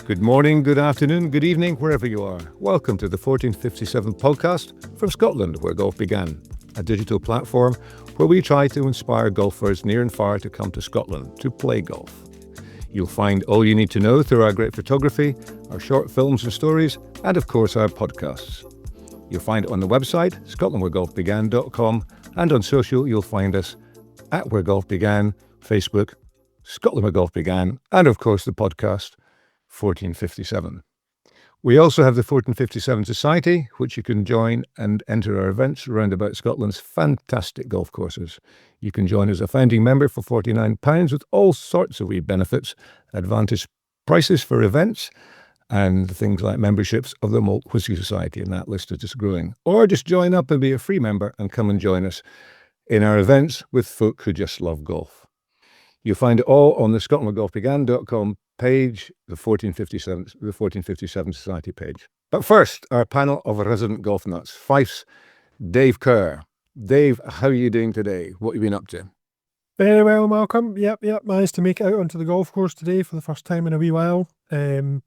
Good morning, good afternoon, good evening, wherever you are. Welcome to the 1457 podcast from Scotland, where golf began, a digital platform where we try to inspire golfers near and far to come to Scotland to play golf. You'll find all you need to know through our great photography, our short films and stories, and of course our podcasts. You'll find it on the website, scotlandwheregolfbegan.com, and on social you'll find us at Where Golf Began, Facebook, Scotland Where Golf Began, and of course the podcast 1457. We also have the 1457 Society, which you can join and enter our events around about Scotland's fantastic golf courses. You can join as a founding member for £49 with all sorts of wee benefits, advantage prices for events, and things like memberships of the Malt Whisky Society, and that list is just growing. Or just join up and be a free member and come and join us in our events with folk who just love golf. You'll find it all on the scotlandwheregolfbegan.com page, the 1457 Society page. But first, our panel of resident golf nuts. Fife's Dave Kerr. Dave, how are you doing today? What have you been up to? Very well, Malcolm. Yep. Managed to make it out onto the golf course today for the first time in a wee while. I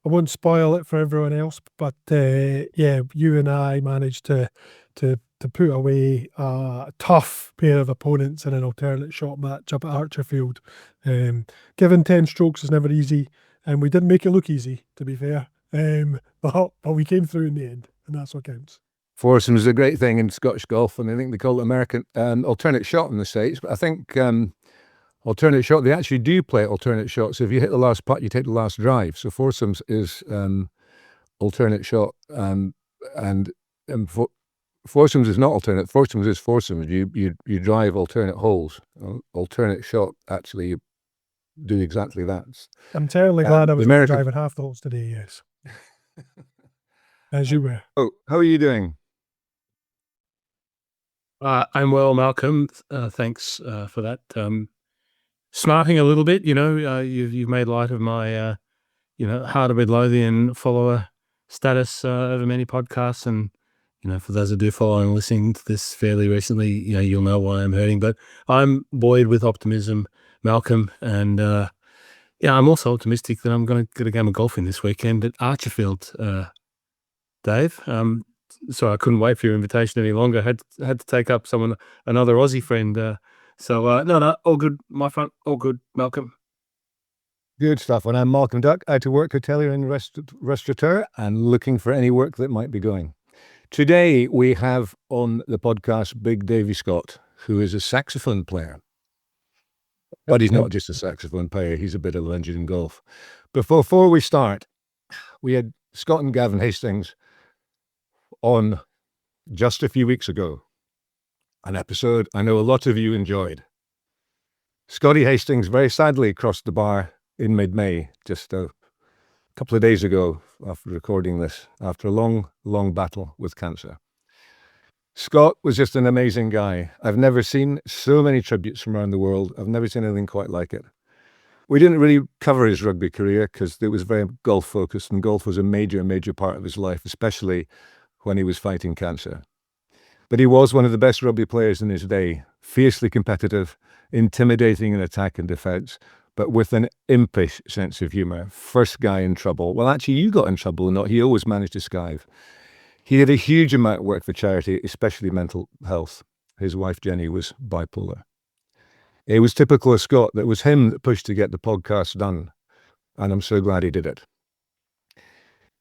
won't spoil it for everyone else, but you and I managed to put away a tough pair of opponents in an alternate shot match up at Archerfield. Given 10 strokes is never easy, and we didn't make it look easy, to be fair. But we came through in the end, and that's what counts. Foursome is a great thing in Scottish golf, and I think they call it American alternate shot in the States. But I think alternate shot, they actually do play alternate shot. So if you hit the last putt, you take the last drive. So foursomes is alternate shot, and foursomes is not alternate. Foursomes is foursomes. You drive alternate holes. Alternate shot, actually, you do exactly that. I'm terribly glad I was driving half the holes today, yes. As you were. Oh, how are you doing? I'm well, Malcolm. Thanks for that. Smarting a little bit, you've made light of my, Heart of Midlothian follower status over many podcasts, and for those that do follow and listening to this fairly recently, you'll know why I'm hurting. But I'm buoyed with optimism, Malcolm, and I'm also optimistic that I'm going to get a game of golfing this weekend at Archerfield, Dave. So I couldn't wait for your invitation any longer. Had to take up another Aussie friend. No, all good, my front, all good, Malcolm. Good stuff. And I'm Malcolm Duck, out of work, hotelier and restaurateur, and looking for any work that might be going. Today we have on the podcast Big Davy Scott, who is a saxophone player. But he's not just a saxophone player, he's a bit of a legend in golf. But before we start, we had Scott and Gavin Hastings on just a few weeks ago. An episode I know a lot of you enjoyed. Scotty Hastings very sadly crossed the bar in mid-May, just a couple of days ago after recording this, after a long battle with cancer. Scott was just an amazing guy. I've never seen so many tributes from around the world. I've never seen anything quite like it. We didn't really cover his rugby career because it was very golf focused, and golf was a major part of his life, especially when he was fighting cancer. But he was one of the best rugby players in his day, fiercely competitive, intimidating in attack and defence, but with an impish sense of humour. First guy in trouble. Well, actually, you got in trouble, not he always managed to skive. He did a huge amount of work for charity, especially mental health. His wife, Jenny, was bipolar. It was typical of Scott that it was him that pushed to get the podcast done, and I'm so glad he did it.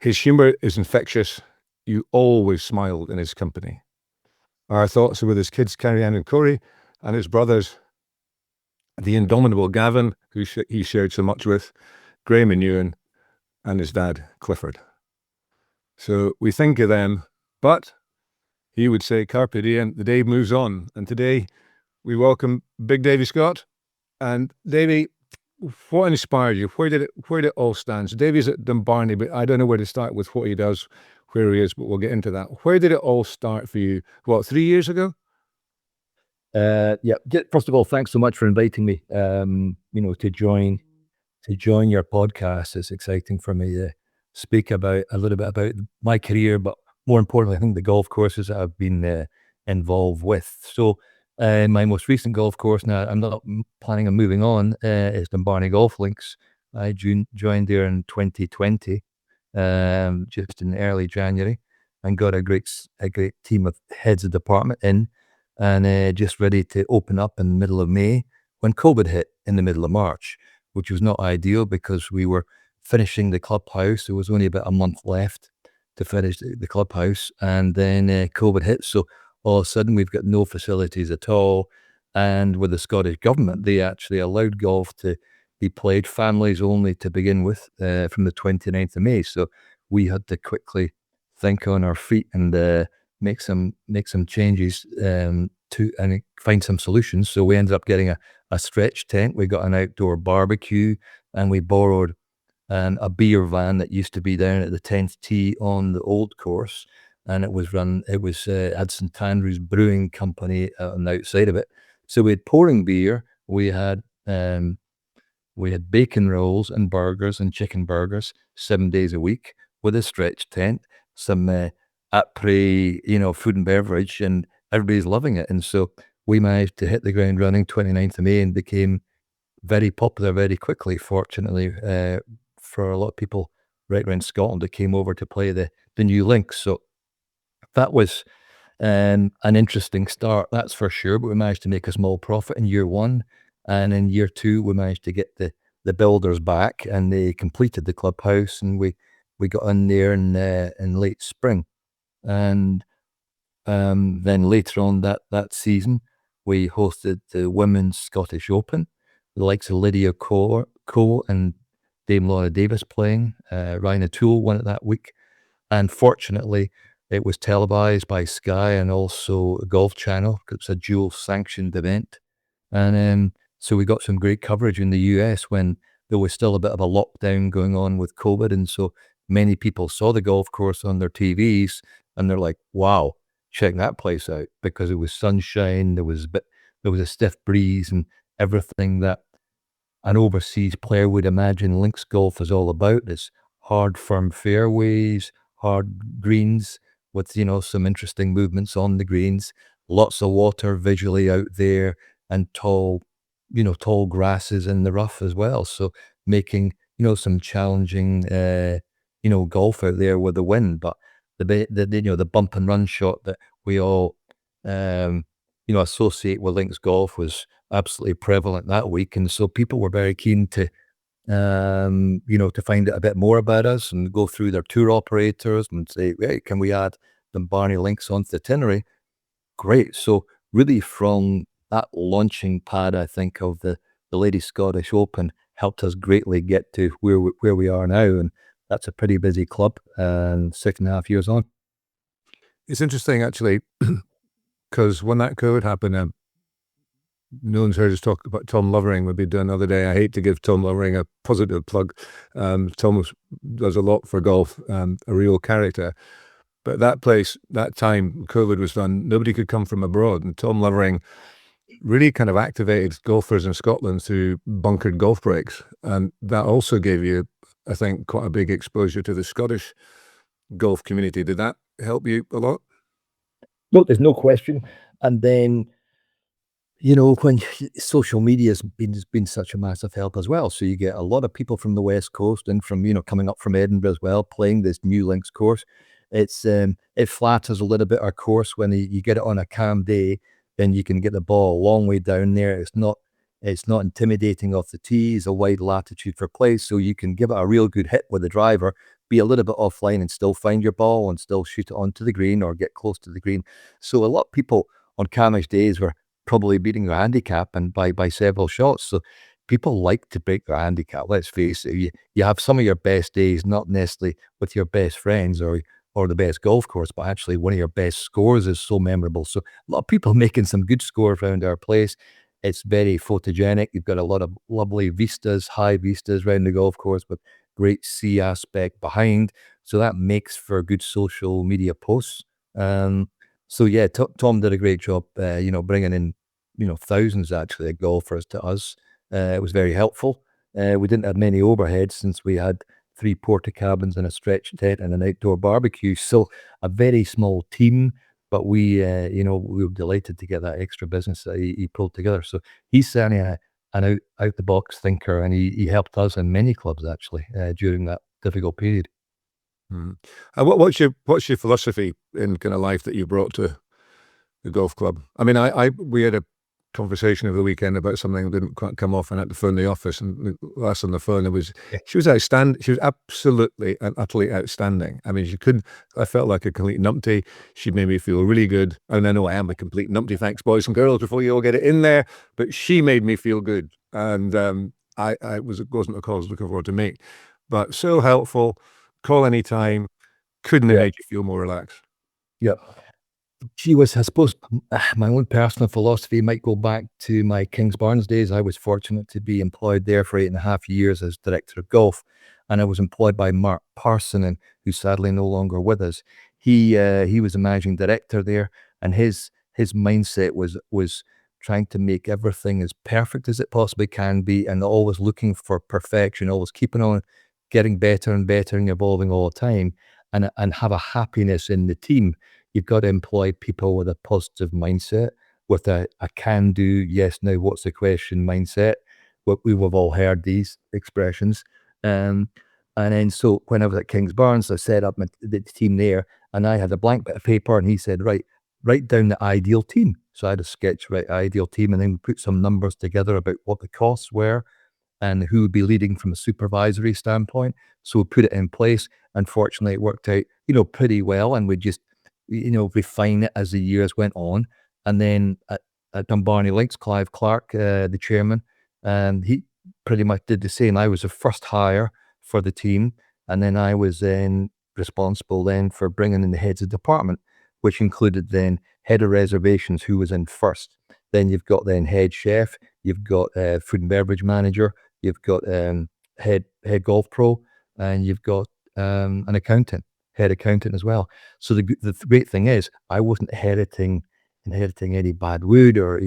His humour is infectious. You always smiled in his company. Our thoughts are with his kids, Carrie-Anne and Corey, and his brothers, the indomitable Gavin, who he shared so much with, Graham and Ewan, and his dad, Clifford. So we think of them, but he would say, carpe diem, the day moves on. And today we welcome Big Davy Scott. And Davy, what inspired you? Where did it all stand? So Davy's at Dumbarnie, but I don't know where to start with what he does, where he is, but we'll get into that. Where did it all start for you? 3 years ago? First of all, thanks so much for inviting me. To join your podcast. It's exciting for me to speak a little bit about my career, but more importantly, I think the golf courses that I've been involved with. So, my most recent golf course, now I'm not planning on moving on, is Dumbarnie Golf Links, I joined there in 2020, just in early January, and got a great team of heads of department in, and just ready to open up in the middle of May when COVID hit in the middle of March, which was not ideal because we were finishing the clubhouse. There was only about a month left to finish the clubhouse, and then COVID hit. So all of a sudden, we've got no facilities at all. And with the Scottish government, they actually allowed golf to be played families only to begin with from the 29th of May. So we had to quickly think on our feet and make some changes to and find some solutions. So we ended up getting a stretch tent. We got an outdoor barbecue, and we borrowed a beer van that used to be down at the 10th tee on the old course, and it was had St Andrews Brewing Company on the outside of it. So we had pouring beer, we had bacon rolls and burgers and chicken burgers 7 days a week with a stretch tent, some après, food and beverage, and everybody's loving it. And so we managed to hit the ground running 29th of May and became very popular very quickly, fortunately, for a lot of people right around Scotland that came over to play the new links. So that was an interesting start, that's for sure, but we managed to make a small profit in year one. And in year two, we managed to get the builders back, and they completed the clubhouse, and we got in there in late spring. And then later on that season, we hosted the Women's Scottish Open, the likes of Lydia Ko and Dame Laura Davis playing. Ryan O'Toole won it that week. And fortunately, it was televised by Sky and also Golf Channel, because it's a dual sanctioned event. And so we got some great coverage in the US when there was still a bit of a lockdown going on with COVID. And so many people saw the golf course on their TVs, and they're like, wow, check that place out, because it was sunshine, there was a stiff breeze, and everything that an overseas player would imagine links golf is all about. It's hard, firm fairways, hard greens with, some interesting movements on the greens, lots of water visually out there, and tall grasses in the rough as well. So making, some challenging, golf out there with the wind. But the bump and run shot that we all, associate with links golf was absolutely prevalent that week. And so people were very keen to, to find out a bit more about us and go through their tour operators and say, hey, can we add Dumbarnie Links onto the itinerary? Great. So really from that launching pad, I think, of the Ladies Scottish Open helped us greatly get to where we are now. And that's a pretty busy club, and 6.5 years on. It's interesting, actually, because when that COVID happened, no one's heard us talk about Tom Lovering. We'll be doing another day. I hate to give Tom Lovering a positive plug. Tom does a lot for golf, a real character. But that place, that time COVID was done, nobody could come from abroad. And Tom Lovering really kind of activated golfers in Scotland through bunkered golf breaks. And that also gave you, I think, quite a big exposure to the Scottish golf community. Did that help you a lot? No, there's no question. And then, when social media has been such a massive help as well. So you get a lot of people from the West Coast and from, coming up from Edinburgh as well, playing this new links course. It flatters a little bit our course when you get it on a calm day, then you can get the ball a long way down there. It's not intimidating off the tee. It's a wide latitude for play, so you can give it a real good hit with the driver, be a little bit offline and still find your ball and still shoot it onto the green or get close to the green. So a lot of people on calmish days were probably beating their handicap and by several shots. So people like to break their handicap. Let's face it. You have some of your best days, not necessarily with your best friends or the best golf course, but actually one of your best scores is so memorable. So a lot of people making some good scores around our place. It's very photogenic. You've got a lot of lovely vistas, high vistas around the golf course with great sea aspect behind. So that makes for good social media posts. So yeah, Tom did a great job, bringing in, thousands actually of golfers to us. It was very helpful. We didn't have many overheads since we had 3 porta cabins and a stretch tent and an outdoor barbecue. So a very small team, but we were delighted to get that extra business that he pulled together. So he's certainly an out the box thinker, and he helped us in many clubs actually during that difficult period. And what's your philosophy in kind of life that you brought to the golf club? I mean, we had a conversation over the weekend about something that didn't quite come off, and I had to phone the office, and last on the phone she was outstanding. She was absolutely and utterly outstanding. I mean, I felt like a complete numpty. She made me feel really good, and I know I am a complete numpty, thanks boys and girls, before you all get it in there, but she made me feel good, and it wasn't a call I was looking forward to make, but so helpful. Call anytime. Couldn't have made you feel more relaxed. Yeah. She was, I suppose, my own personal philosophy might go back to my Kingsbarns days. I was fortunate to be employed there for 8.5 years as director of golf, and I was employed by Mark Parsonen, who's sadly no longer with us. He was a managing director there, and his mindset was trying to make everything as perfect as it possibly can be, and always looking for perfection, always keeping on getting better and better and evolving all the time, and have a happiness in the team. You've got to employ people with a positive mindset, with a can-do, yes, now what's the question mindset. We've all heard these expressions. And then so when I was at Kingsbarns, I set up the team there, and I had a blank bit of paper, and he said, write down the ideal team. So I had a sketch, ideal team, and then we put some numbers together about what the costs were and who would be leading from a supervisory standpoint. So we put it in place. Unfortunately, it worked out, pretty well, and we just, refine it as the years went on. And then at Dumbarnie Links, Clive Clark, the chairman, he pretty much did the same. I was the first hire for the team, and then I was then responsible then for bringing in the heads of department, which included then head of reservations, who was in first. Then you've got then head chef, you've got food and beverage manager, you've got head golf pro, and you've got an head accountant as well. So the great thing is, I wasn't inheriting any bad wood or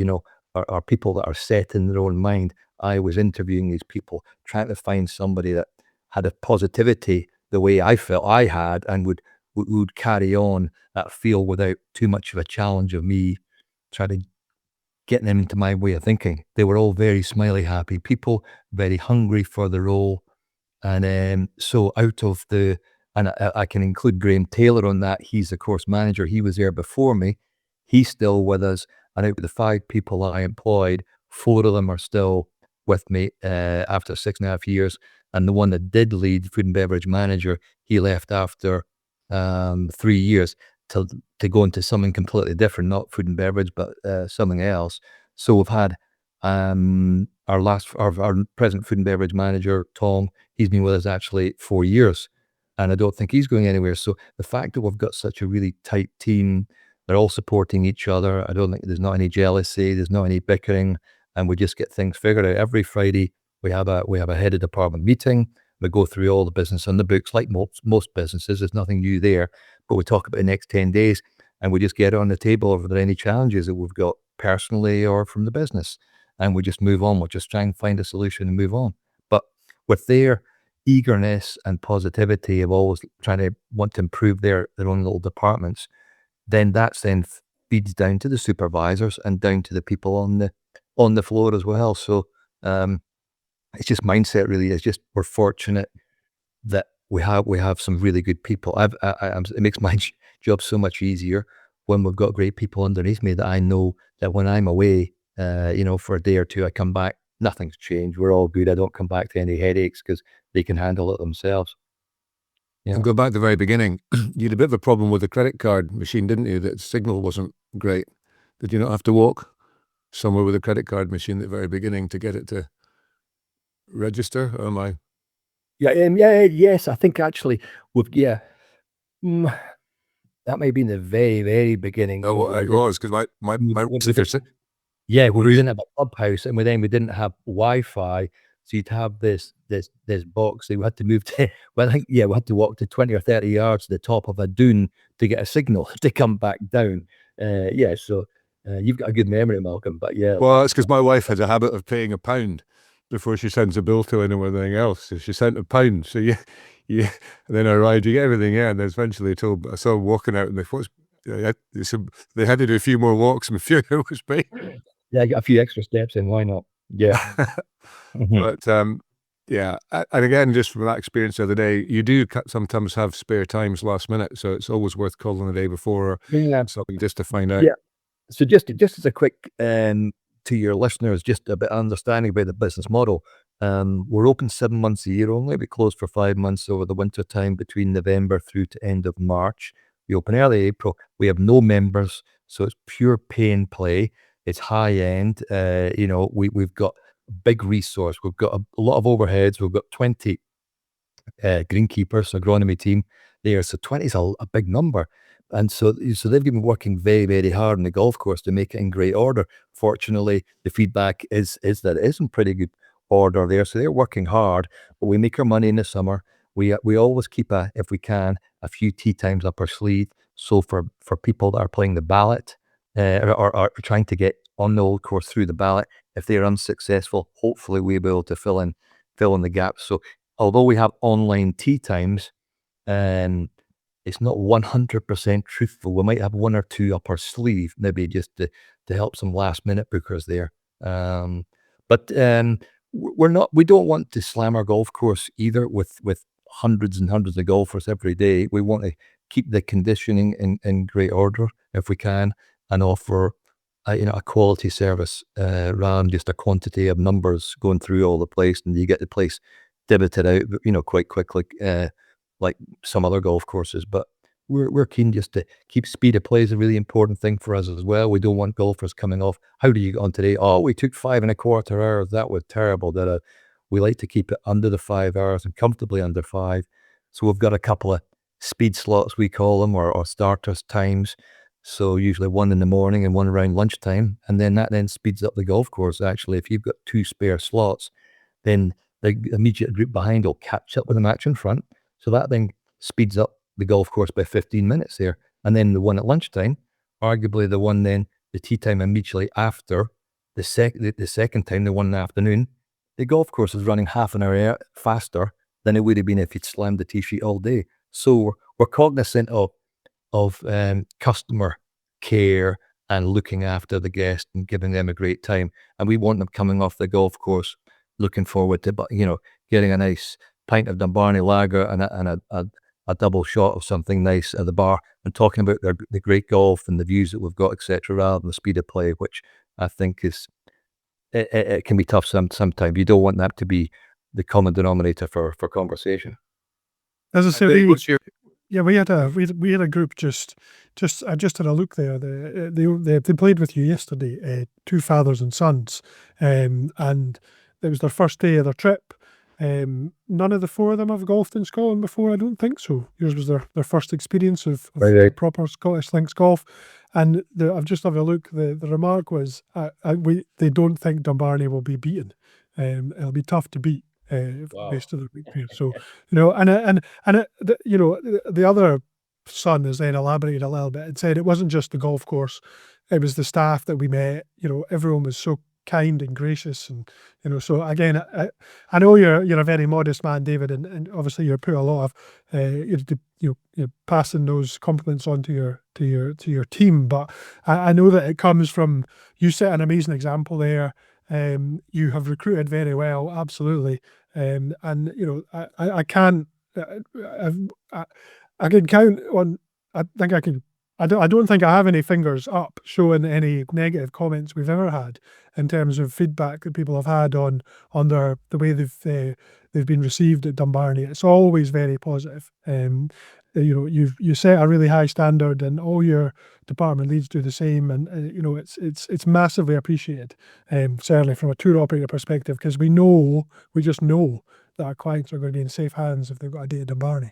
people that are set in their own mind. I was interviewing these people, trying to find somebody that had a positivity the way I felt I had, and would carry on that field without too much of a challenge of me trying to get them into my way of thinking. They were all very smiley, happy people, very hungry for the role. And so out of and I can include Graham Taylor on that. He's the course manager. He was there before me. He's still with us. And out of the 5 people I employed, 4 of them are still with me after 6.5 years. And the one that did lead, food and beverage manager, he left after 3 years to go into something completely different, not food and beverage, but something else. So we've had our present food and beverage manager, Tom. He's been with us actually 4 years, and I don't think he's going anywhere. So the fact that we've got such a really tight team, they're all supporting each other. I don't think there's not any jealousy, there's not any bickering, and we just get things figured out. Every Friday we have a head of department meeting. We go through all the business on the books, like most businesses. There's nothing new there, but we talk about the next 10 days, and we just get on the table if there are any challenges that we've got personally or from the business, and we just move on. We'll just try and find a solution and move on. But with their eagerness and positivity of always trying to want to improve their own little departments, then that's then feeds down to the supervisors and down to the people on the floor as well. So it's just mindset, really. It's just, we're fortunate that we have some really good people. It makes my job so much easier when we've got great people underneath me, that I know that when I'm away, for a day or two, I come back, nothing's changed. We're all good. I don't come back to any headaches because they can handle it themselves. Yeah. And go back to the very beginning, you had a bit of a problem with the credit card machine, didn't you? That signal wasn't great. Did you not have to walk somewhere with a credit card machine at the very beginning to get it to register? Or am I? Yes, I think actually, that may have been the very, very beginning. Oh, it was, because my yeah, we didn't have a clubhouse, and we didn't have Wi-Fi, so you'd have this box that we had to move to. Well, I think we had to walk to 20 or 30 yards to the top of a dune to get a signal to come back down. So you've got a good memory, Malcolm. But yeah, well, it's because my wife has a habit of paying £1 before she sends a bill to anyone or anything else. So she sent £1. So and then I arrived, you get everything, and then eventually I saw them walking out, and they had to do a few more walks and a few hours paid. Yeah, I got a few extra steps in. Why not? Yeah. But yeah, and again, just from that experience the other day, you do sometimes have spare times last minute, so it's always worth calling the day before or Yeah. something just to find out. Yeah. So just as a quick to your listeners, just a bit of understanding about the business model. We're open 7 months a year only. We close for 5 months over the winter time between November through to end of March. We open early April. We have no members, so it's pure pay and play. It's high end. We've got a big resource. We've got a lot of overheads. We've got 20 greenkeepers, agronomy team there. So 20 is a big number. And so they've been working very, very hard on the golf course to make it in great order. Fortunately, the feedback is that it is in pretty good order there. So they're working hard, but we make our money in the summer. We always keep, if we can, a few tee times up our sleeve. So for people that are playing the ballot or are trying to get on the old course through the ballot, if they're unsuccessful, hopefully we'll be able to fill in the gaps. So although we have online tee times, it's not 100% truthful. We might have one or two up our sleeve, maybe just to help some last minute bookers there. But we don't want to slam our golf course either with hundreds and hundreds of golfers every day. We want to keep the conditioning in great order if we can, and offer a quality service rather than just a quantity of numbers going through all the place, and you get the place debited out, quite quickly, like some other golf courses. But we're keen just to keep speed of play is a really important thing for us as well. We don't want golfers coming off. How do you get on today? Oh, we took 5.25 hours. That was terrible. We like to keep it under the 5 hours and comfortably under 5. So we've got a couple of speed slots, we call them, or starters times. So usually one in the morning and one around lunchtime, and then that speeds up the golf course. Actually, if you've got 2 spare slots, then the immediate group behind will catch up with the match in front. So that then speeds up the golf course by 15 minutes there. And then the one at lunchtime, arguably the tee time immediately after the second time, the one in the afternoon, the golf course is running half an hour faster than it would have been if you'd slammed the tee sheet all day. So we're cognizant of customer care and looking after the guest and giving them a great time. And we want them coming off the golf course looking forward to, getting a nice pint of Dumbarnie lager and a double shot of something nice at the bar, and talking about the great golf and the views that we've got, etc., rather than the speed of play, which I think is it can be tough sometimes. You don't want that to be the common denominator for conversation. As I say, What's your we had a group just I just had a look there. They played with you yesterday, 2 fathers and sons, and it was their first day of their trip. None of the 4 of them have golfed in Scotland before, I don't think so. Yours was their first experience of Right. proper Scottish links golf. And I've just had a look. The remark was, they don't think Dumbarnie will be beaten. It'll be tough to beat for the rest of the week here. So, the other son has then elaborated a little bit and said it wasn't just the golf course, it was the staff that we met. Everyone was so kind and gracious, and so again, I know you're a very modest man, David, and obviously you're put a lot of you're passing those compliments on to your team, but I know that it comes from, you set an amazing example there. You have recruited very well, absolutely, and I can't I can count on, I think I can. I don't think I have any fingers up showing any negative comments we've ever had in terms of feedback that people have had on the way they've been received at Dumbarnie. It's always very positive. You set a really high standard, and all your department leads do the same, and it's massively appreciated. Certainly from a tour operator perspective, because we just know that our clients are going to be in safe hands if they've got a day at Dumbarnie.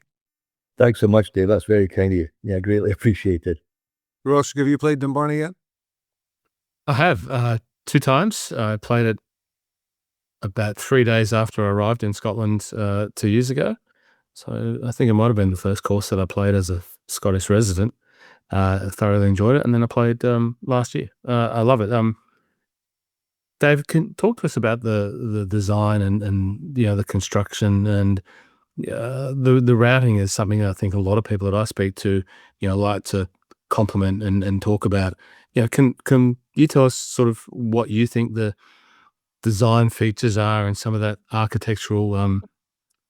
Thanks so much, Dave. That's very kind of you. Yeah, greatly appreciated. Ross, have you played Dumbarnie yet? I have 2 times. I played it about 3 days after I arrived in Scotland 2 years ago. So I think it might have been the first course that I played as a Scottish resident. I thoroughly enjoyed it, and then I played last year. I love it. Dave, can talk to us about the design and the construction, and the routing is something I think a lot of people that I speak to like to compliment and talk about. Can you tell us sort of what you think the design features are and some of that architectural,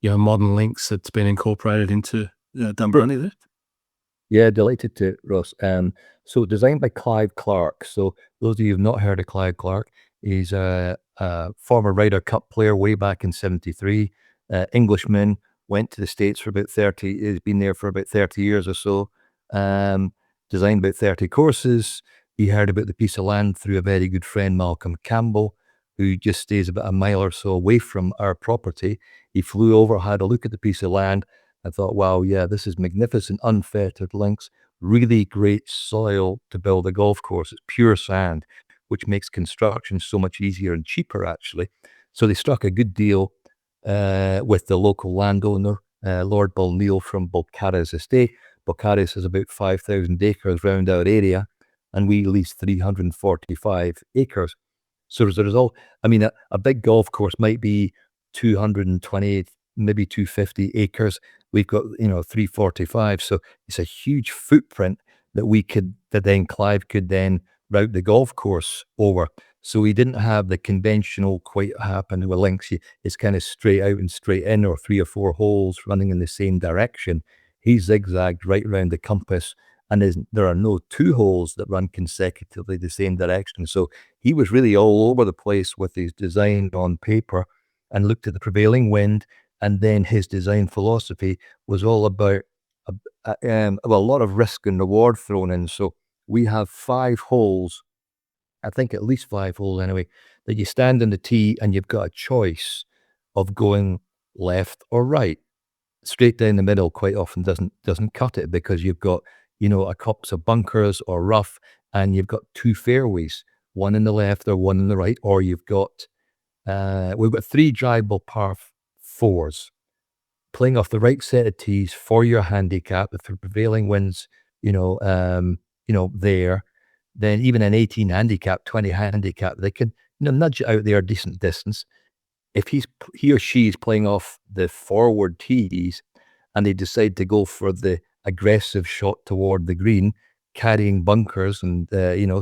modern links that's been incorporated into Dumbarnie there? Yeah, delighted to, Ross. So designed by Clive Clark. So those of you who've not heard of Clive Clark, he's a former Ryder Cup player way back in '73. Englishman, went to the States for about 30, he's been there for about 30 years or so. Designed about 30 courses. He heard about the piece of land through a very good friend, Malcolm Campbell, who just stays about a mile or so away from our property. He flew over, had a look at the piece of land, I thought, wow, yeah, this is magnificent, unfettered links, really great soil to build a golf course. It's pure sand, which makes construction so much easier and cheaper, actually. So they struck a good deal with the local landowner, Lord Bulneil from Bulcaris Estate. Bulcaris has about 5,000 acres round our area, and we lease 345 acres. So as a result, I mean, a big golf course might be 220, maybe 250 acres. We've got, 345. So it's a huge footprint that then Clive could then route the golf course over. So we didn't have the conventional quite happen with links. It's kind of straight out and straight in, or 3 or 4 holes running in the same direction. He zigzagged right around the compass, and there are no 2 holes that run consecutively the same direction. So he was really all over the place with his design on paper, and looked at the prevailing wind. And then his design philosophy was all about a lot of risk and reward thrown in. So we have 5 holes, I think at least 5 holes anyway, that you stand on the tee and you've got a choice of going left or right. Straight down the middle quite often doesn't cut it, because you've got, a couple of bunkers or rough, and you've got 2 fairways, one in the left or one in the right, or we've got 3 drivable par 4s, playing off the right set of tees for your handicap. If the prevailing winds, there, then even an 18 handicap, 20 handicap, they can, nudge it out there a decent distance. If he or she is playing off the forward tees, and they decide to go for the aggressive shot toward the green, carrying bunkers and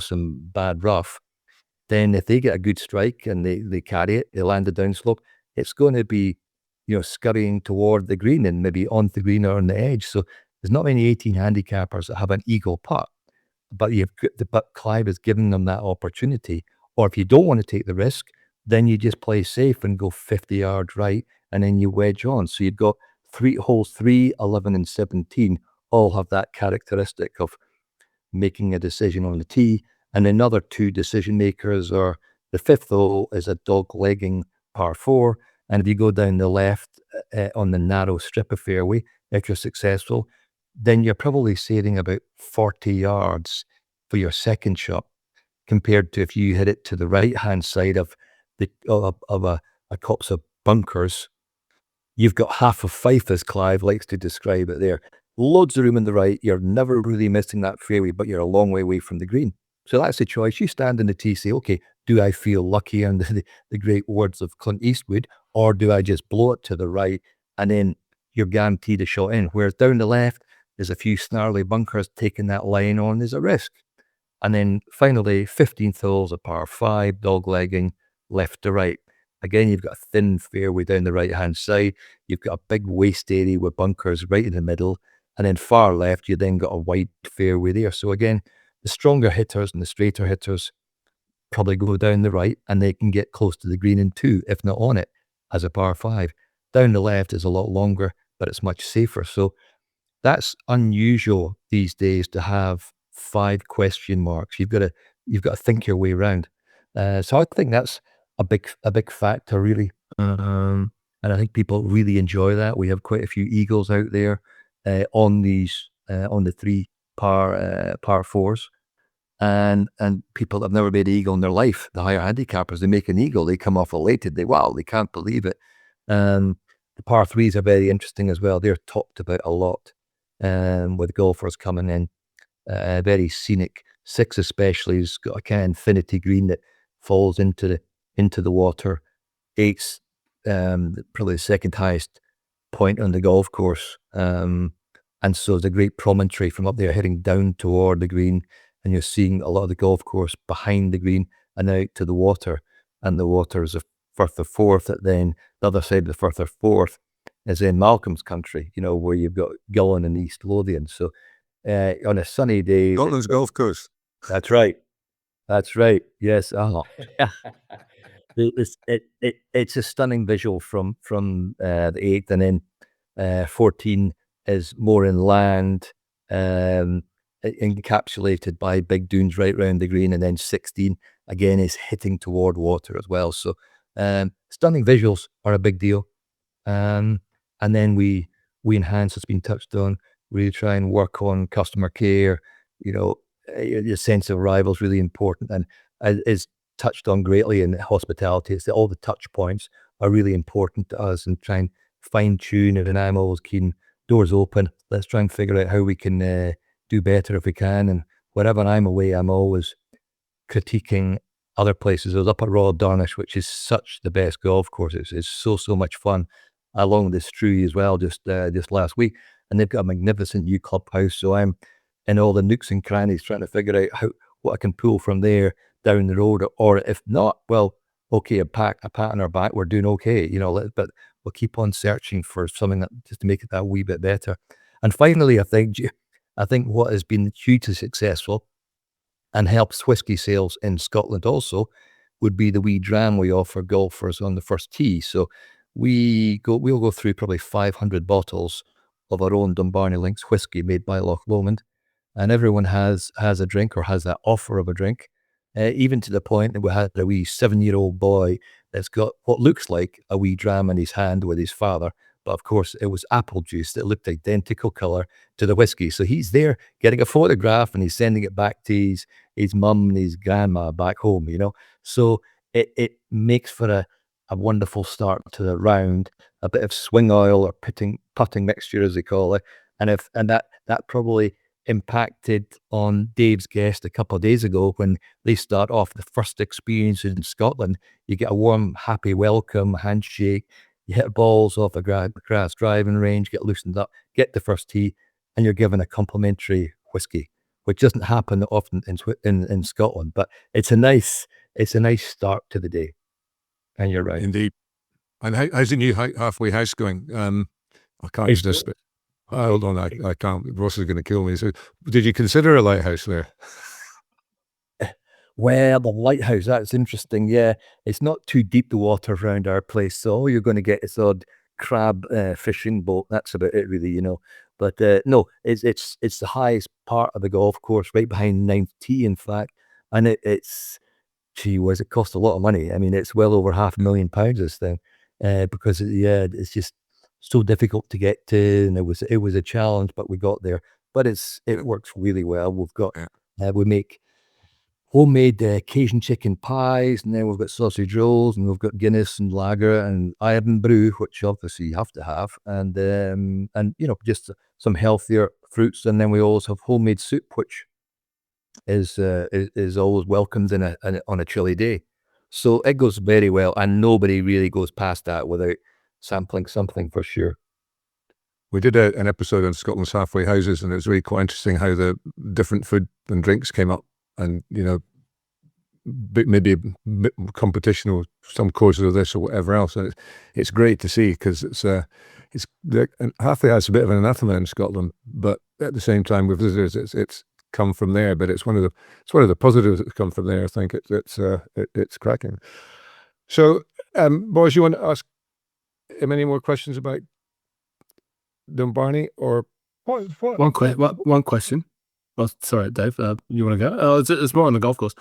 some bad rough, then if they get a good strike and they carry it, they land the downslope, it's going to be, scurrying toward the green and maybe on the green or on the edge. So there's not many 18 handicappers that have an eagle putt, but Clive is giving them that opportunity. Or if you don't want to take the risk, then you just play safe and go 50 yards right, and then you wedge on. So you've got 3 holes, 3, 11, and 17 all have that characteristic of making a decision on the tee. And another 2 decision makers are, the 5th hole is a dog legging par 4. And if you go down the left on the narrow strip of fairway, if you're successful, then you're probably saving about 40 yards for your second shot, compared to if you hit it to the right-hand side of a copse of bunkers. You've got half of Fife, as Clive likes to describe it there. Loads of room on the right. You're never really missing that fairway, but you're a long way away from the green. So that's the choice. You stand in the tee, say, okay, do I feel lucky, and the great words of Clint Eastwood, or do I just blow it to the right, and then you're guaranteed a shot in? Whereas down the left, there's a few snarly bunkers. Taking that line on is a risk. And then finally, 15th hole's a par 5, dog legging, left to right. Again, you've got a thin fairway down the right-hand side. You've got a big waste area with bunkers right in the middle. And then far left, you then got a wide fairway there. So again, the stronger hitters and the straighter hitters probably go down the right, and they can get close to the green in 2, if not on it, as a par 5. Down the left is a lot longer, but it's much safer. So that's unusual these days to have 5 question marks. You've got to think your way around. So I think that's a big factor, really. And I think people really enjoy that. We have quite a few eagles out there on the 3 par 4s. And people that have never made an eagle in their life, the higher handicappers, they make an eagle, they come off elated, they can't believe it. The par 3s are very interesting as well. They're talked about a lot with golfers coming in. Very scenic. 6 especially has got a kind of infinity green that falls into the water. 8's probably the second highest point on the golf course. And so it's a great promontory from up there heading down toward the green, and you're seeing a lot of the golf course behind the green and out to the water. and the Water is the Firth of Forth. Then the other side of the Firth of Forth is in Malcolm's country, where you've got Gillen and East Lothian. So on a sunny day, Scotland's Golf Coast. that's right. That's right. Yes. It's a stunning visual from the 8th, and then 14 is more inland, encapsulated by big dunes right round the green, and then 16 again is hitting toward water as well. So stunning visuals are a big deal. And then we enhance, it's been touched on, really try and work on customer care. Your sense of arrival is really important, and is touched on greatly in hospitality. It's that all the touch points are really important to us, and try and fine tune it. And I'm always keen, doors open, let's try and figure out how we can do better if we can. And wherever I'm away, I'm always critiquing other places. I was up at Royal Darnish, which is such the best golf course. It's so much fun, along the Strui as well, just last week. And they've got a magnificent new clubhouse. So I'm in all the nooks and crannies trying to figure out what I can pull from there down the road, or if not, well, okay, a pat on our back, we're doing okay, but we'll keep on searching for something that just to make it that wee bit better. And finally, I think what has been hugely successful and helps whiskey sales in Scotland also would be the wee dram we offer golfers on the first tee. So we'll go through probably 500 bottles of our own Dumbarnie Links whiskey made by Loch Lomond, and everyone has a drink, or has that offer of a drink, even to the point that we had a wee 7-year-old boy that's got what looks like a wee dram in his hand with his father, but of course it was apple juice that looked identical colour to the whiskey. So he's there getting a photograph, and he's sending it back to his mum and his grandma back home, So it makes for a wonderful start to the round, a bit of swing oil or putting mixture, as they call it. And that probably impacted on Dave's guest a couple of days ago, when they start off the first experience in Scotland. You get a warm, happy welcome, handshake, you hit balls off a grass driving range, get loosened up, get the first tee, and you're given a complimentary whiskey, which doesn't happen often in Scotland, but it's a nice start to the day. And you're right. Indeed. And how's the new halfway house going? I can't use this, but hold on, I can't. Ross is going to kill me. So, did you consider a lighthouse there? Well, the lighthouse, that's interesting. Yeah, it's not too deep, the water around our place, so all you're going to get is odd crab fishing boat. That's about it, really, But no, it's the highest part of the golf course, right behind 9th tee, in fact. And it's, gee whiz, it cost a lot of money. I mean, it's well over £500,000, this thing, because it's just so difficult to get to, and it was a challenge, but we got there. But it works really well. We've got we make homemade Cajun chicken pies, and then we've got sausage rolls, and we've got Guinness and lager and Iron Brew, which obviously you have to have, and just some healthier fruits. And then we always have homemade soup, which is always welcomed on a chilly day. So it goes very well, and nobody really goes past that without sampling something, for sure. We did an episode on Scotland's halfway houses, and it was really quite interesting how the different food and drinks came up, and maybe a competition or some courses of this or whatever else. And it's great to see, because halfway house is a bit of an anathema in Scotland, but at the same time with visitors, it's come from there. But it's one of the positives that's come from there. I think it's cracking. So, boys, you want to ask him any more questions about Dumbarnie, or What? One question. Oh, sorry, Dave. You want to go? Oh, it's more on the golf course.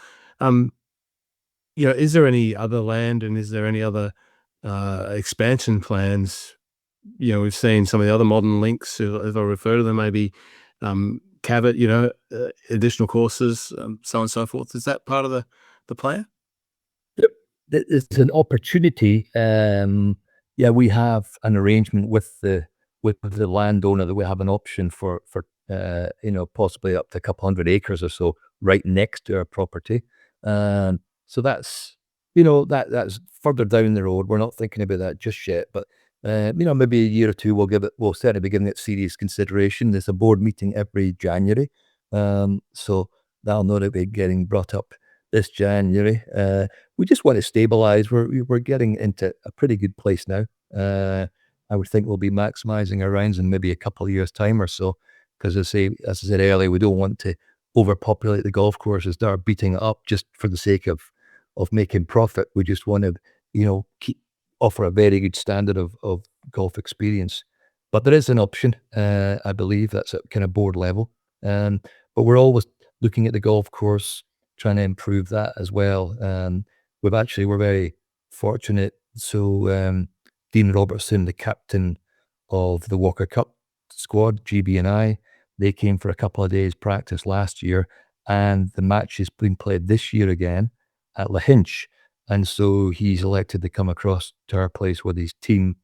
Is there any other land, and is there any other expansion plans? We've seen some of the other modern links, if I refer to them, maybe Cabot, additional courses, so on and so forth. Is that part of the plan? It's an opportunity. We have an arrangement with the landowner that we have an option for possibly up to a couple hundred acres or so right next to our property. So that's that's further down the road. We're not thinking about that just yet, but maybe a year or two we'll certainly be giving it serious consideration. There's a board meeting every January, so that'll not be getting brought up this January. We just want to stabilize. We're getting into a pretty good place now. I would think we'll be maximizing our rounds in maybe a couple of years' time or so. Because as I said earlier, we don't want to overpopulate the golf course and start beating it up just for the sake of making profit. We just want to, offer a very good standard of golf experience. But there is an option, I believe, that's at kind of board level. But we're always looking at the golf course, trying to improve that as well. We're very fortunate. So Dean Robertson, the captain of the Walker Cup squad, GB and I, they came for a couple of days practice last year, and the match is being played this year again at Lahinch. And so he's elected to come across to our place with his team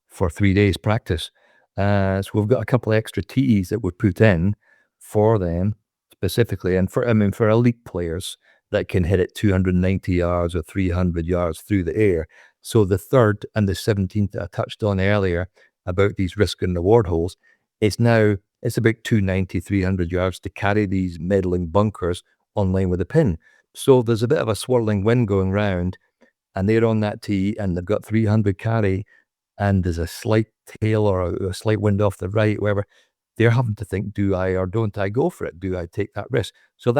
for 3 days practice. So we've got a couple of extra tees that we put in for them specifically, and for elite players that can hit it 290 yards or 300 yards through the air. So the 3rd and the 17th that I touched on earlier about these risk and reward holes, it's about 290, 300 yards to carry these middling bunkers on line with the pin. So there's a bit of a swirling wind going round, and they're on that tee, and they've got 300 carry, and there's a slight tail or a slight wind off the right, wherever. They're having to think, do I or don't I go for it? Do I take that risk? So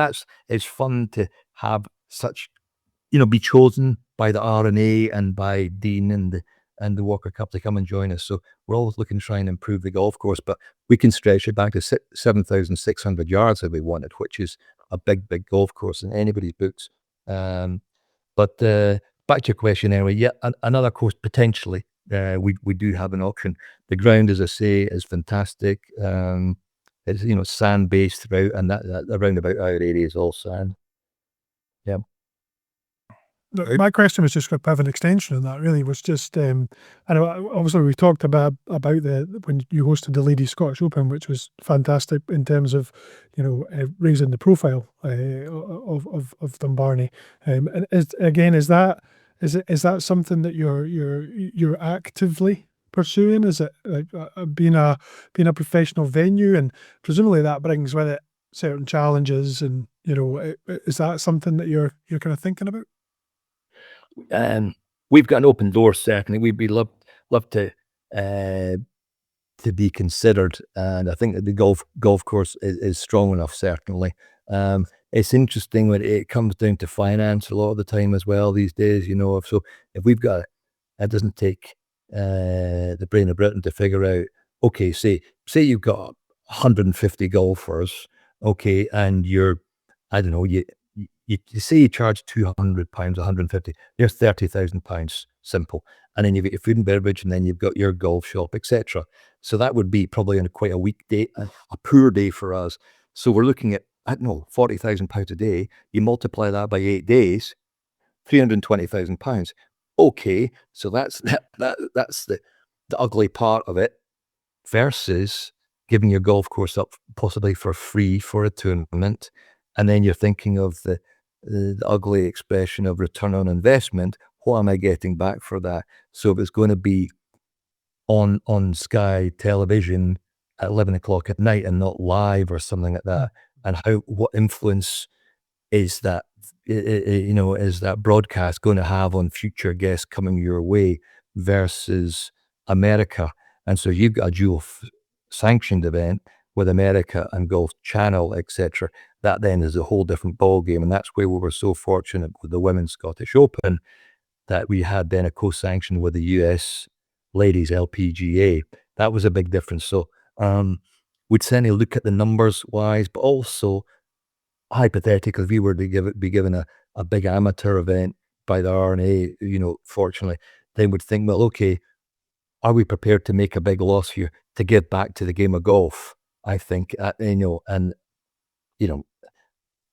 it's fun to have such, be chosen by the R&A and by Dean and the Walker Cup to come and join us. So we're always looking to try and improve the golf course, but we can stretch it back to 7,600 yards if we wanted, which is a big, big golf course in anybody's books. But back to your question anyway, yeah, another course potentially. We do have an option. The ground, as I say, is fantastic. It's sand based throughout, and that around about our area is all sand. Yeah. My question was just a bit of an extension of that. Really, was just I know obviously we talked about when you hosted the Ladies Scottish Open, which was fantastic in terms of raising the profile of Dumbarnie. And is that something that you're actively pursuing? Is it being a professional venue, and presumably that brings with it certain challenges, and is that something that you're kind of thinking about? We've got an open door, certainly. We'd love to be considered, and I think that the golf course is strong enough, certainly. It's interesting when it comes down to finance a lot of the time as well these days, so if we've got it doesn't take the brain of Britain to figure out, okay, say you've got 150 golfers, okay, and I don't know, you say you charge £200, 150, there's £30,000, simple. And then you've got your food and beverage, and then you've got your golf shop, etc. So that would be probably on quite a weekday, a poor day for us. So we're looking at, I don't know, £40,000 a day. You multiply that by 8 days, £320,000. Okay, so that's the ugly part of it, versus giving your golf course up possibly for free for a tournament. And then you're thinking of the ugly expression of return on investment. What am I getting back for that? So if it's going to be on Sky television at 11 o'clock at night and not live or something like that, and what influence is that, is that broadcast going to have on future guests coming your way versus America? And so you've got a dual sanctioned event with America and Golf Channel, etc. That then is a whole different ball game, and that's where we were so fortunate with the Women's Scottish Open that we had then a co-sanction with the US Ladies LPGA. That was a big difference. So we'd certainly look at the numbers wise, but also hypothetically, if we were to be given a big amateur event by the R&A, fortunately, then we'd think, well, okay, are we prepared to make a big loss here to give back to the game of golf? I think, and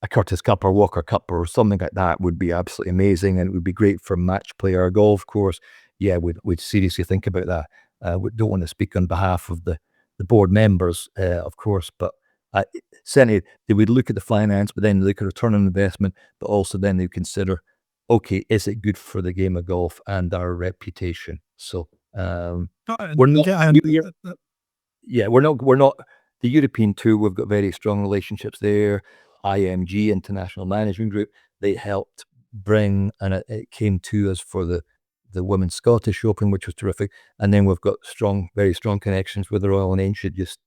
a Curtis Cup or Walker Cup or something like that would be absolutely amazing, and it would be great for match play or golf course. Yeah, we'd seriously think about that. We don't want to speak on behalf of the board members, of course, but certainly they would look at the finance, but then look at return on investment, but also then they consider, okay, is it good for the game of golf and our reputation? So we're not. We're not the European Tour. We've got very strong relationships there. IMG, International Management Group, they helped bring, and it came to us for the Women's Scottish Open, which was terrific. And then we've got very strong connections with the Royal and Ancient, just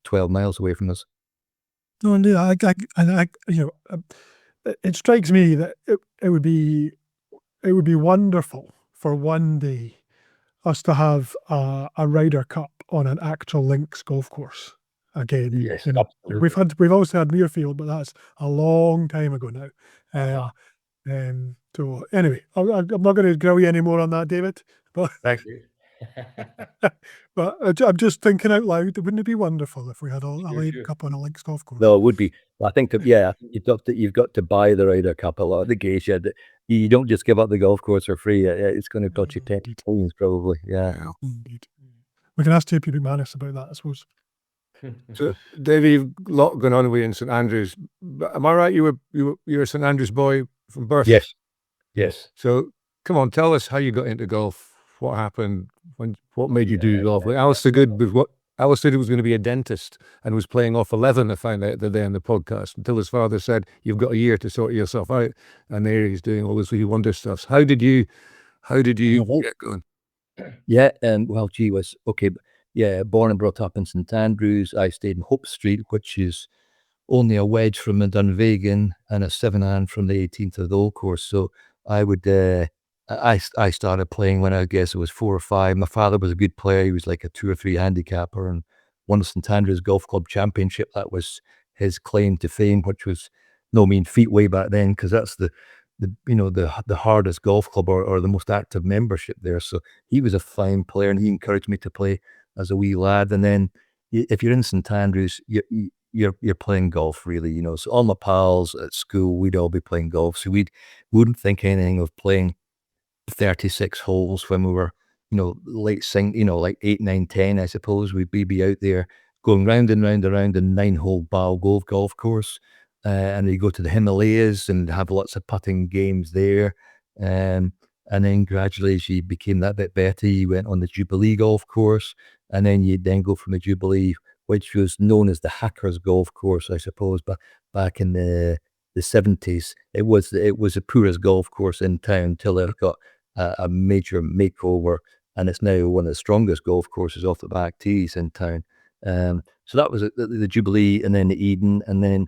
12 miles away from us. No, indeed. It strikes me that it would be wonderful for one day us to have a Ryder Cup on an actual links golf course again. Yes, We've also had Muirfield, but that's a long time ago now. So anyway, I'm not going to grill you anymore on that, David. But Thank you. but I'm just thinking out loud. Wouldn't it be wonderful if we had a Ryder Cup on a links golf course? No, it would be. I think you've got to buy the Ryder Cup. A lot of the guys, you don't just give up the golf course for free. It's going to cost you 10 pounds probably. Yeah. Indeed. We can ask JP McManus about that, I suppose. So, Davey, you've a lot going on with you in St Andrews. Am I right? You were a St Andrews boy from birth. Yes. So, come on, tell us how you got into golf. What happened? What made you do golf? Like Alistair said he was going to be a dentist and was playing off 11. I found out the day on the podcast until his father said, "You've got a year to sort yourself out." And there he's doing all this wee wonder stuff. How did you get going? Yeah, well, gee whiz. Okay, born and brought up in St Andrews. I stayed in Hope Street, which is only a wedge from the Dunvegan and a 7-iron from the 18th of the Old Course. So I would, I started playing when I guess it was 4 or 5. My father was a good player. He was like a 2 or 3 handicapper and won the St Andrews Golf Club Championship. That was his claim to fame, which was no mean feat way back then, because that's the hardest golf club or the most active membership there. So he was a fine player and he encouraged me to play as a wee lad. And then if you're in St Andrews, you're playing golf really, So all my pals at school, we'd all be playing golf. So we wouldn't think anything of playing 36 holes when we were, like 8, 9, 10, I suppose. We'd be out there going round and round and round a 9-hole Bow golf course. And you go to the Himalayas and have lots of putting games there. And then gradually as you became that bit better, you went on the Jubilee golf course. And then you'd then go from the Jubilee, which was known as the Hackers golf course, I suppose, but back in the 70s, it was the poorest golf course in town until it got a major makeover, and it's now one of the strongest golf courses off the back tees in town. So that was the Jubilee, and then the Eden, and then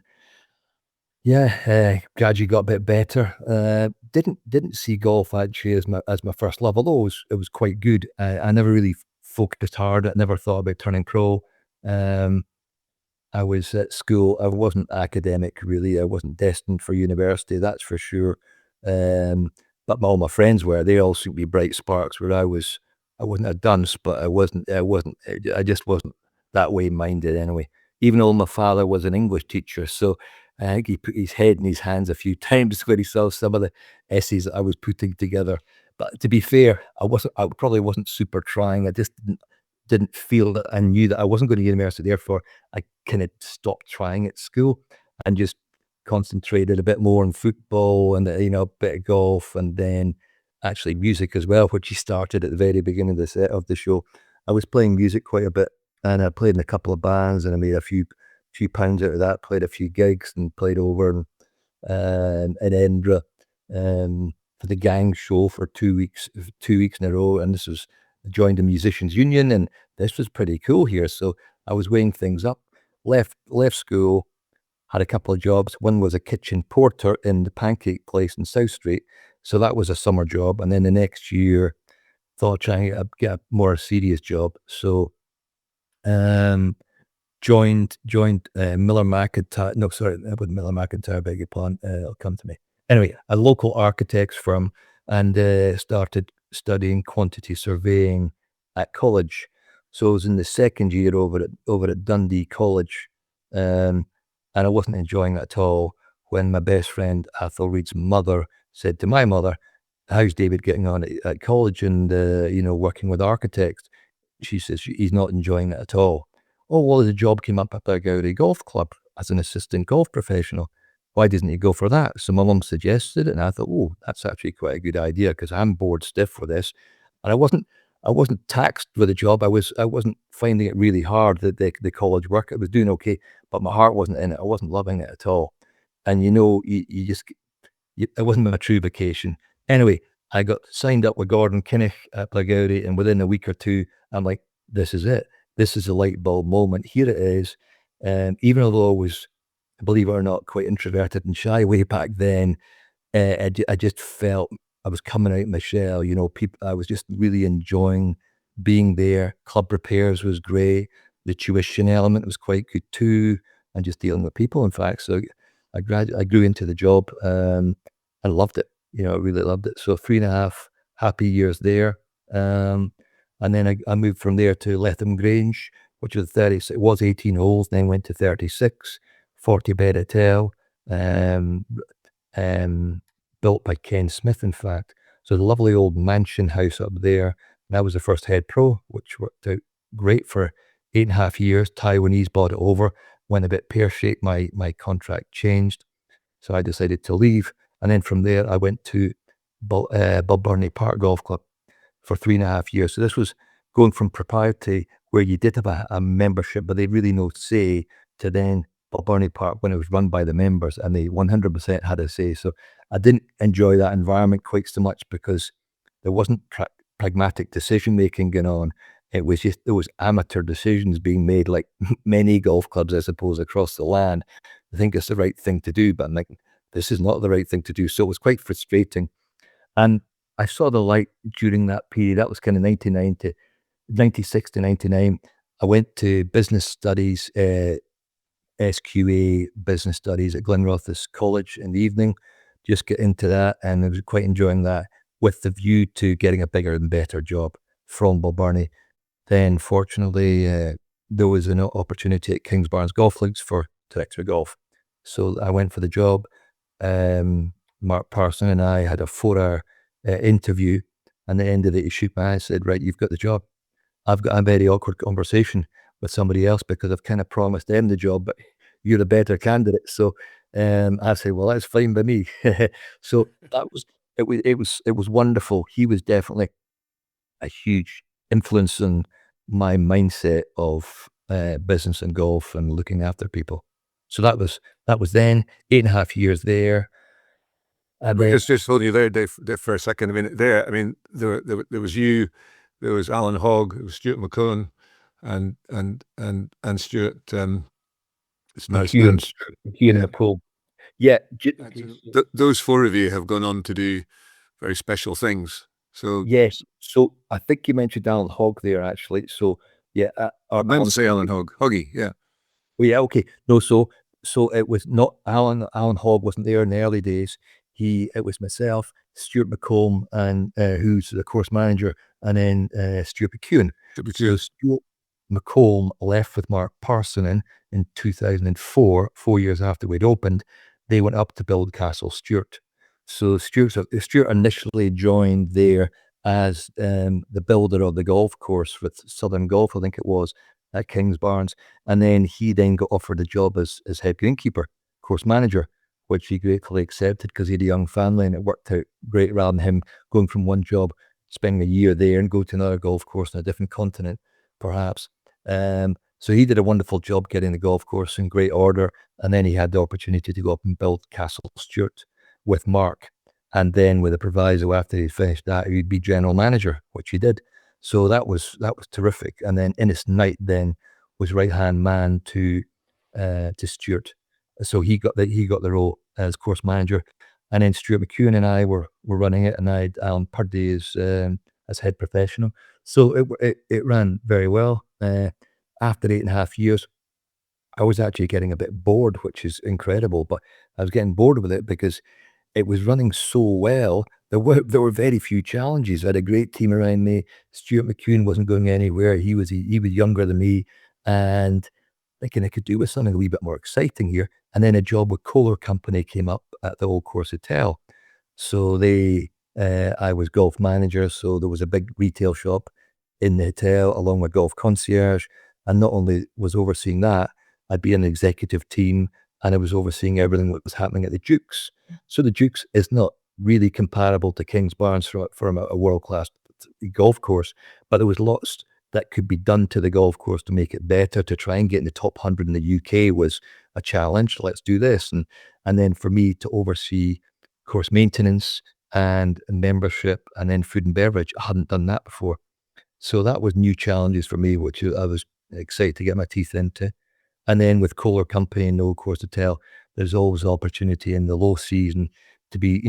gradually got a bit better. Didn't see golf actually as my first love, although it was quite good. I never really focused hard. I never thought about turning pro. I was at school. I wasn't academic really. I wasn't destined for university, that's for sure. But all my friends were. They all seemed to be bright sparks. Where I wasn't a dunce, but I just wasn't that way minded anyway. Even though my father was an English teacher, so I think he put his head in his hands a few times when he saw some of the essays that I was putting together. But to be fair, I probably wasn't super trying. I just didn't feel that I knew that I wasn't going to university. Therefore, I kind of stopped trying at school and just concentrated a bit more on football and a bit of golf, and then actually music as well, which he started at the very beginning of the show. I was playing music quite a bit, and I played in a couple of bands, and I made a few pounds out of that. Played a few gigs and played over in Edinburgh for the Gang show for 2 weeks in a row. And I joined the Musicians Union, and this was pretty cool here. So I was weighing things up. Left school, had a couple of jobs. One was a kitchen porter in the pancake place in South Street. So that was a summer job. And then the next year, thought trying to get a more serious job. So joined Miller McIntyre. No, sorry, that wasn't Miller McIntyre, beg your pardon. It'll come to me. Anyway, a local architects firm, and started studying quantity surveying at college. So I was in the second year over at Dundee College, and I wasn't enjoying it at all when my best friend Athol Reid's mother said to my mother, "How's David getting on at college and working with architects?" She says he's not enjoying it at all. Oh, well, the job came up at the Gowrie Golf Club as an assistant golf professional. Why doesn't he go for that? So my mum suggested it, and I thought, oh, that's actually quite a good idea because I'm bored stiff for this. And I wasn't taxed with the job. I wasn't finding it really hard, the college work. I was doing okay, but my heart wasn't in it. I wasn't loving it at all. And you just it wasn't my true vocation. Anyway, I got signed up with Gordon Kinnock at Blagoudi, and within a week or two, I'm like, this is it. This is a light bulb moment. Here it is. Even although I was, believe it or not, quite introverted and shy way back then, I just felt I was coming out of my shell. I was just really enjoying being there. Club repairs was great. The tuition element was quite good too, and just dealing with people, in fact. So I grew into the job. I loved it. I really loved it. So 3.5 happy years there. And then I moved from there to Letham Grange, which was 30. It was 18 holes, then went to 36, 40-bed hotel, built by Ken Smith, in fact. So the lovely old mansion house up there. And I was the first head pro, which worked out great for 8.5 years. Taiwanese bought it over. Went a bit pear-shaped. My contract changed. So I decided to leave. And then from there, I went to Dumbarnie Park Golf Club for 3.5 years. So this was going from proprietary, where you did have a membership, but they really no say, to then Dumbarnie Park when it was run by the members, and they 100% had a say. So I didn't enjoy that environment quite so much, because there wasn't pragmatic decision making going on. It was just, there was amateur decisions being made, like many golf clubs, I suppose, across the land. I think it's the right thing to do, but I'm like, this is not the right thing to do. So it was quite frustrating. And I saw the light during that period. That was kind of 96 to 99. I went to business studies, SQA business studies at Glenrothes College in the evening, just get into that, and I was quite enjoying that, with the view to getting a bigger and better job from Dumbarnie. Then fortunately, there was an opportunity at Kingsbarns Golf Links for director of golf. So I went for the job. Mark Parson and I had a 4-hour interview, and at the end of it, he shook my eye and said, right, you've got the job. I've got a very awkward conversation with somebody else, because I've kind of promised them the job, but you're a better candidate. So I said, well, that's fine by me. So it was wonderful. He was definitely a huge influence on my mindset of business and golf and looking after people. So that was then 8.5 years there. It's just holding you there, Dave, for a second. There was you, there was Alan Hogg, there was Stuart McCone, and Stuart. It's now Hugh and Nicole. Yeah, those 4 of you have gone on to do very special things. So yes, so I think you mentioned Alan Hogg there, actually. So yeah, I meant to say Alan Hogg, Hoggy, yeah. Well, yeah, okay. No, so it was not Alan. Alan Hogg wasn't there in the early days. It was myself, Stuart McComb, and who's the course manager, and then Stuart McEwen. So Stuart McComb left with Mark Parson in 2004, 4 years after we'd opened. They went up to build Castle Stuart. So Stuart initially joined there as the builder of the golf course with Southern Golf, I think it was, at Kingsbarns. And then he then got offered a job as head greenkeeper, course manager, which he gratefully accepted, because he had a young family, and it worked out great, rather than him going from one job, spending a year there, and go to another golf course on a different continent, perhaps. So he did a wonderful job getting the golf course in great order, and then he had the opportunity to go up and build Castle Stuart with Mark, and then with a proviso, after he finished that, he'd be general manager, which he did. So that was terrific. And then Innes Knight then was right-hand man to Stuart, so he got the role as course manager, and then Stuart McEwen and I were running it, and I had Alan Purdy as head professional. So it ran very well. After 8.5 years, I was actually getting a bit bored, which is incredible, but I was getting bored with it because it was running so well. There were very few challenges. I had a great team around me. Stuart McEwen wasn't going anywhere. He was younger than me, and thinking I could do with something a wee bit more exciting here. And then a job with Kohler Company came up at the Old Course Hotel. So I was golf manager, so there was a big retail shop in the hotel along with golf concierge. And not only was overseeing that, I'd be an executive team, and I was overseeing everything that was happening at the Dukes. So the Dukes is not really comparable to Kingsbarns from a world-class golf course, but there was lots that could be done to the golf course to make it better. To try and get in the top 100 in the UK was a challenge. Let's do this. And then for me to oversee course, maintenance and membership, and then food and beverage. I hadn't done that before. So that was new challenges for me, which I was excited to get my teeth into. And then with Kohler Company and No Course Hotel, there's always opportunity in the low season to be,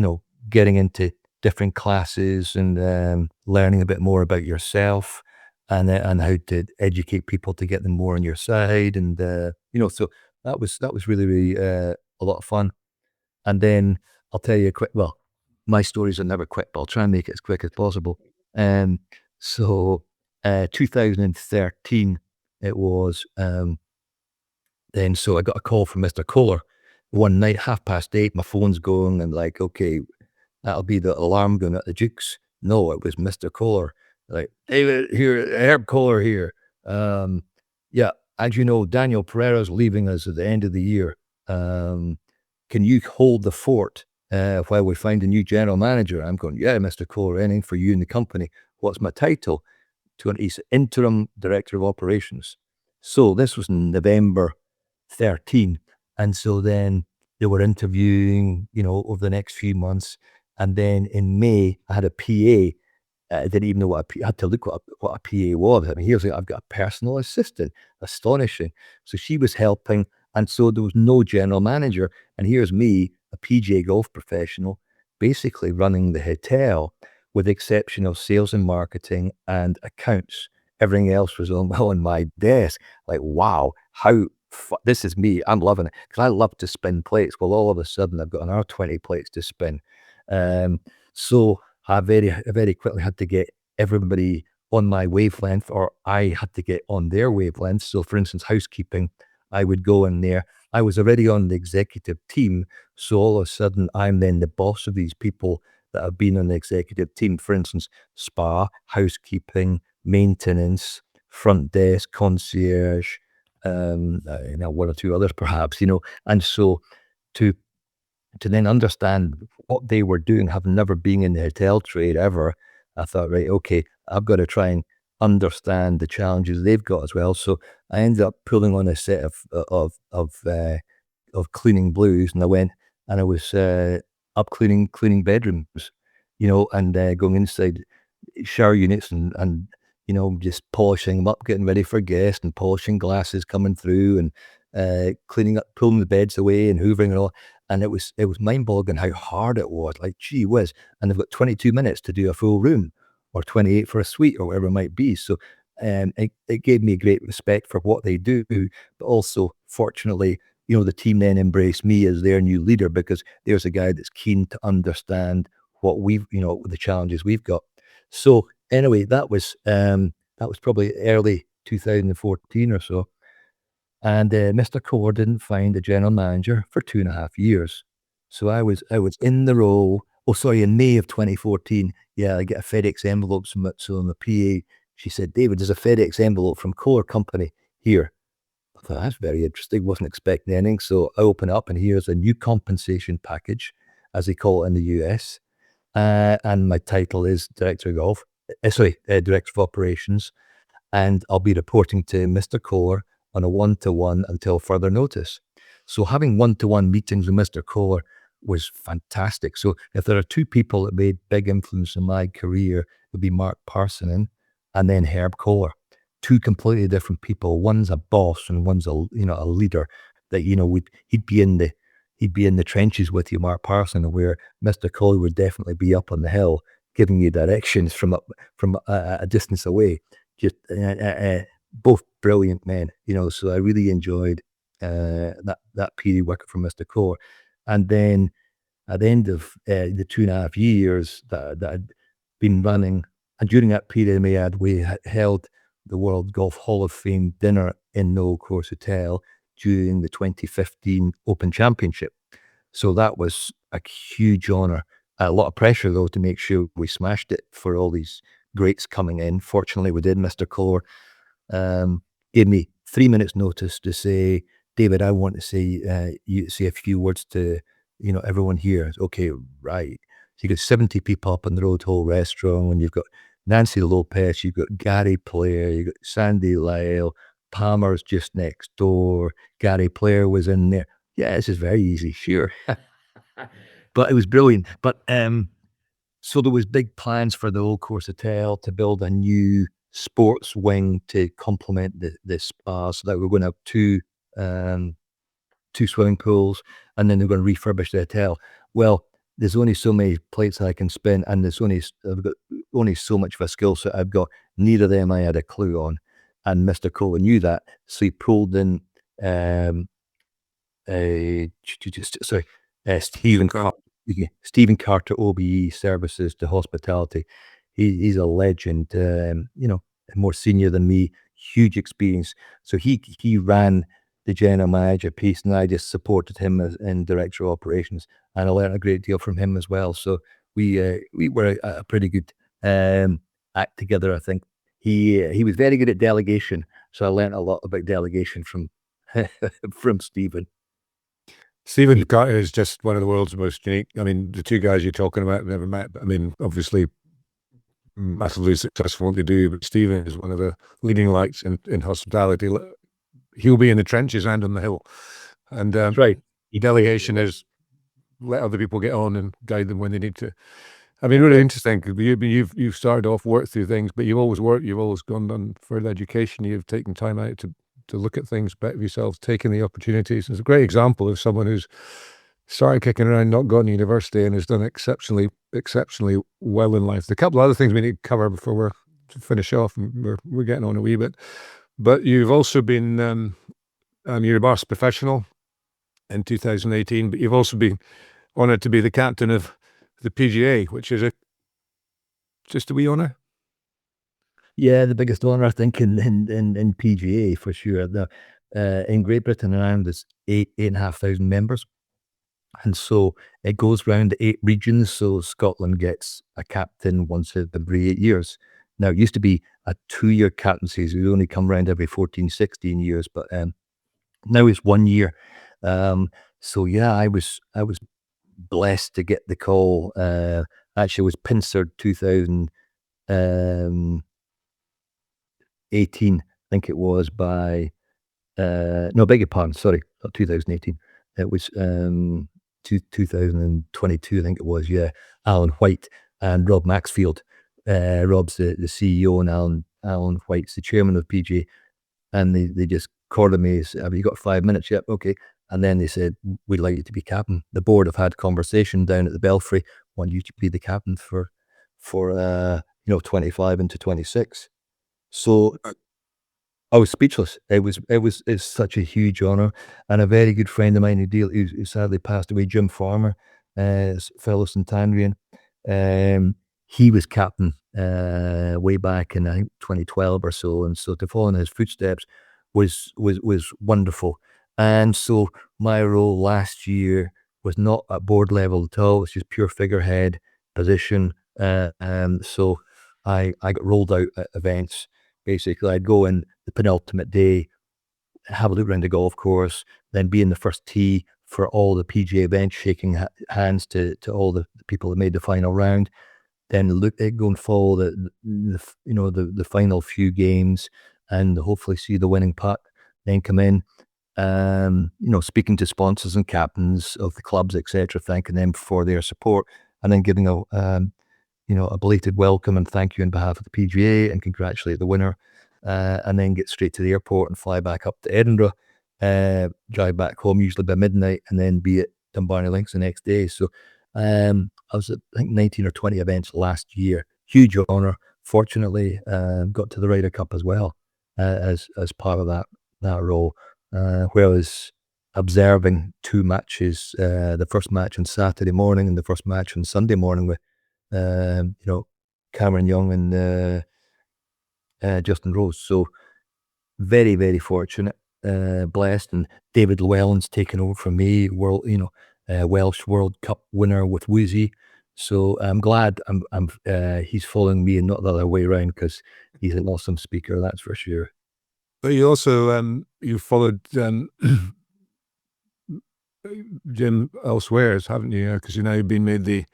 getting into different classes and learning a bit more about yourself and how to educate people to get them more on your side. And, so that was really, really a lot of fun. And then I'll tell you my stories are never quick, but I'll try and make it as quick as possible. So 2013, it was, then so I got a call from Mr. Kohler one night, 8:30, my phone's going, and like, okay, that'll be the alarm going at the Dukes. No, it was Mr. Kohler. Like, David here, Herb Kohler here. Yeah, as you know, Daniel Pereira's leaving us at the end of the year. Can you hold the fort while we find a new general manager? I'm going, yeah, Mr. Kohler, anything for you in the company. What's my title? He's interim director of operations. So this was in November 13. And so then they were interviewing, over the next few months. And then in May, I had a PA. I didn't even know I had to look what a PA was. I mean, here's I've got a personal assistant. Astonishing. So she was helping. And so there was no general manager. And here's me, a PJ golf professional, basically running the hotel with the exception of sales and marketing and accounts. Everything else was on my desk. Like, wow, this is me. I'm loving it because I love to spin plates. Well, all of a sudden, I've got another 20 plates to spin. So I very quickly had to get everybody on my wavelength, or I had to get on their wavelength. So, for instance, housekeeping, I would go in there. I was already on the executive team. So all of a sudden, I'm then the boss of these people that have been on the executive team. For instance, spa, housekeeping, maintenance, front desk, concierge, one or two others perhaps, and so to then understand what they were doing, having never been in the hotel trade ever, I thought, right, okay, I've got to try and understand the challenges they've got as well. So I ended up pulling on a set of cleaning blues, and I went and I was up cleaning bedrooms, and going inside shower units and just polishing them up, getting ready for guests, and polishing glasses coming through, and cleaning up, pulling the beds away and hoovering and all. And it was mind-boggling how hard it was. Like, gee whiz. And they've got 22 minutes to do a full room, or 28 for a suite, or whatever it might be. So it gave me a great respect for what they do, but also, fortunately, the team then embraced me as their new leader, because there's a guy that's keen to understand what we've, the challenges we've got. So anyway, that was probably early 2014 or so. And Mr. Kohler didn't find a general manager for 2.5 years. So I was in the role. Oh, sorry, in May of 2014. Yeah, I get a FedEx envelope from the PA. She said, David, there's a FedEx envelope from Kohler Company here. I thought, that's very interesting. Wasn't expecting anything. So I open up, and here's a new compensation package, as they call it in the US. And my title is Director of Operations. And I'll be reporting to Mr. Kohler on a one-to-one until further notice. So having one-to-one meetings with Mr. Kohler was fantastic. So if there are two people that made big influence in my career, it would be Mark Parsonen and then Herb Kohler. Two completely different people. One's a boss and one's a leader that, he'd be in the trenches with you, Mark Parsonen, where Mr. Kohler would definitely be up on the hill giving you directions from a distance away. Just both brilliant men, so I really enjoyed that period working for Mr. Kohler. And then at the end of the 2.5 years that I'd been running, and during that period, we held the World Golf Hall of Fame dinner in No Course Hotel during the 2015 Open Championship. So that was a huge honor. A lot of pressure, though, to make sure we smashed it for all these greats coming in. Fortunately, we did. Mr. Kohler gave me 3 minutes notice to say, David, I want to say a few words to everyone here. Okay, right. So you got 70 people up in the Road Hole restaurant, and you've got Nancy Lopez, you've got Gary Player, you've got Sandy Lyle, Palmer's just next door, Gary Player was in there. Yeah, this is very easy, sure. but it was brilliant. But so there was big plans for the Old Course Hotel to build a new sports wing to complement the spa, so that we're going to have two swimming pools, and then they're going to refurbish the hotel. Well, there's only so many plates I can spin, and I've got only so much of a skill set I've got. Neither of them I had a clue on, and Mr. Kohler knew that, so he pulled in Stephen Carter OBE Services to hospitality. He's a legend, more senior than me, huge experience. So he ran the general manager piece, and I just supported him in director of operations, and I learned a great deal from him as well. So we were a pretty good act together, I think. He was very good at delegation, so I learned a lot about delegation from from Stephen. Stephen Carter is just one of the world's most unique. I mean, the two guys you're talking about, I've never met. I mean, obviously massively successful in what they do, but Stephen is one of the leading lights in hospitality. He'll be in the trenches and on the hill. And That's right. delegation is let other people get on and guide them when they need to. I mean, really interesting. You've started off work through things, but you've always worked. You've always gone on further education. You've taken time out to look at things, better yourself, taking the opportunities. It's a great example of someone who's started kicking around, not gone to university, and has done exceptionally well in life. There's a couple of other things we need to cover before we're to finish off, and we're getting on a wee bit. But you've also been you're a Bar's professional in 2018, but you've also been honoured to be the captain of the PGA, which is just a wee honour. Yeah, the biggest honour, I think, in PGA for sure. In Great Britain and Ireland, there's 8,500 members, and so it goes round 8 regions. So Scotland gets a captain once every 8 years. Now, it used to be a 2-year captaincy, so we only come round every 14, 16 years, but now it's 1 year. So yeah, I was blessed to get the call. Actually, it was pincered 2018, I think it was, by no, beg your pardon, sorry, not 2018. It was 2022, I think it was. Yeah, Alan White and Rob Maxfield. Rob's the CEO, and Alan White's the chairman of PGA, and they just called me. Have you got 5 minutes? Yep, okay. And then they said, we'd like you to be captain. The board have had conversation down at the Belfry, want you to be the captain for 25 into 26. So I was speechless. It's such a huge honour, and a very good friend of mine who sadly passed away, Jim Farmer, fellow Centandrian. He was captain way back in, I think, 2012 or so, and so to follow in his footsteps was wonderful. And so my role last year was not at board level at all. It's just pure figurehead position. So I got rolled out at events. Basically, I'd go in the penultimate day, have a look around the golf course, then be in the first tee for all the PGA events, shaking hands to all the people that made the final round. Then go and follow the final few games, and hopefully see the winning putt. Then come in, speaking to sponsors and captains of the clubs, etc., thanking them for their support, and then giving a belated welcome and thank you on behalf of the PGA and congratulate the winner, and then get straight to the airport and fly back up to Edinburgh, drive back home usually by midnight, and then be at Dumbarnie Links the next day. So I was at, I think, 19 or 20 events last year. Huge honour. Fortunately, got to the Ryder Cup as well as part of that role, where I was observing 2 matches, the first match on Saturday morning and the first match on Sunday morning with Cameron Young and Justin Rose. So very, very fortunate, blessed, and David Llewellyn's taken over from me, Welsh World Cup winner with Woozy. So I'm glad he's following me and not the other way around, because he's an awesome speaker, that's for sure. But you also you followed Jim elsewhere, haven't you? Because you've now been made the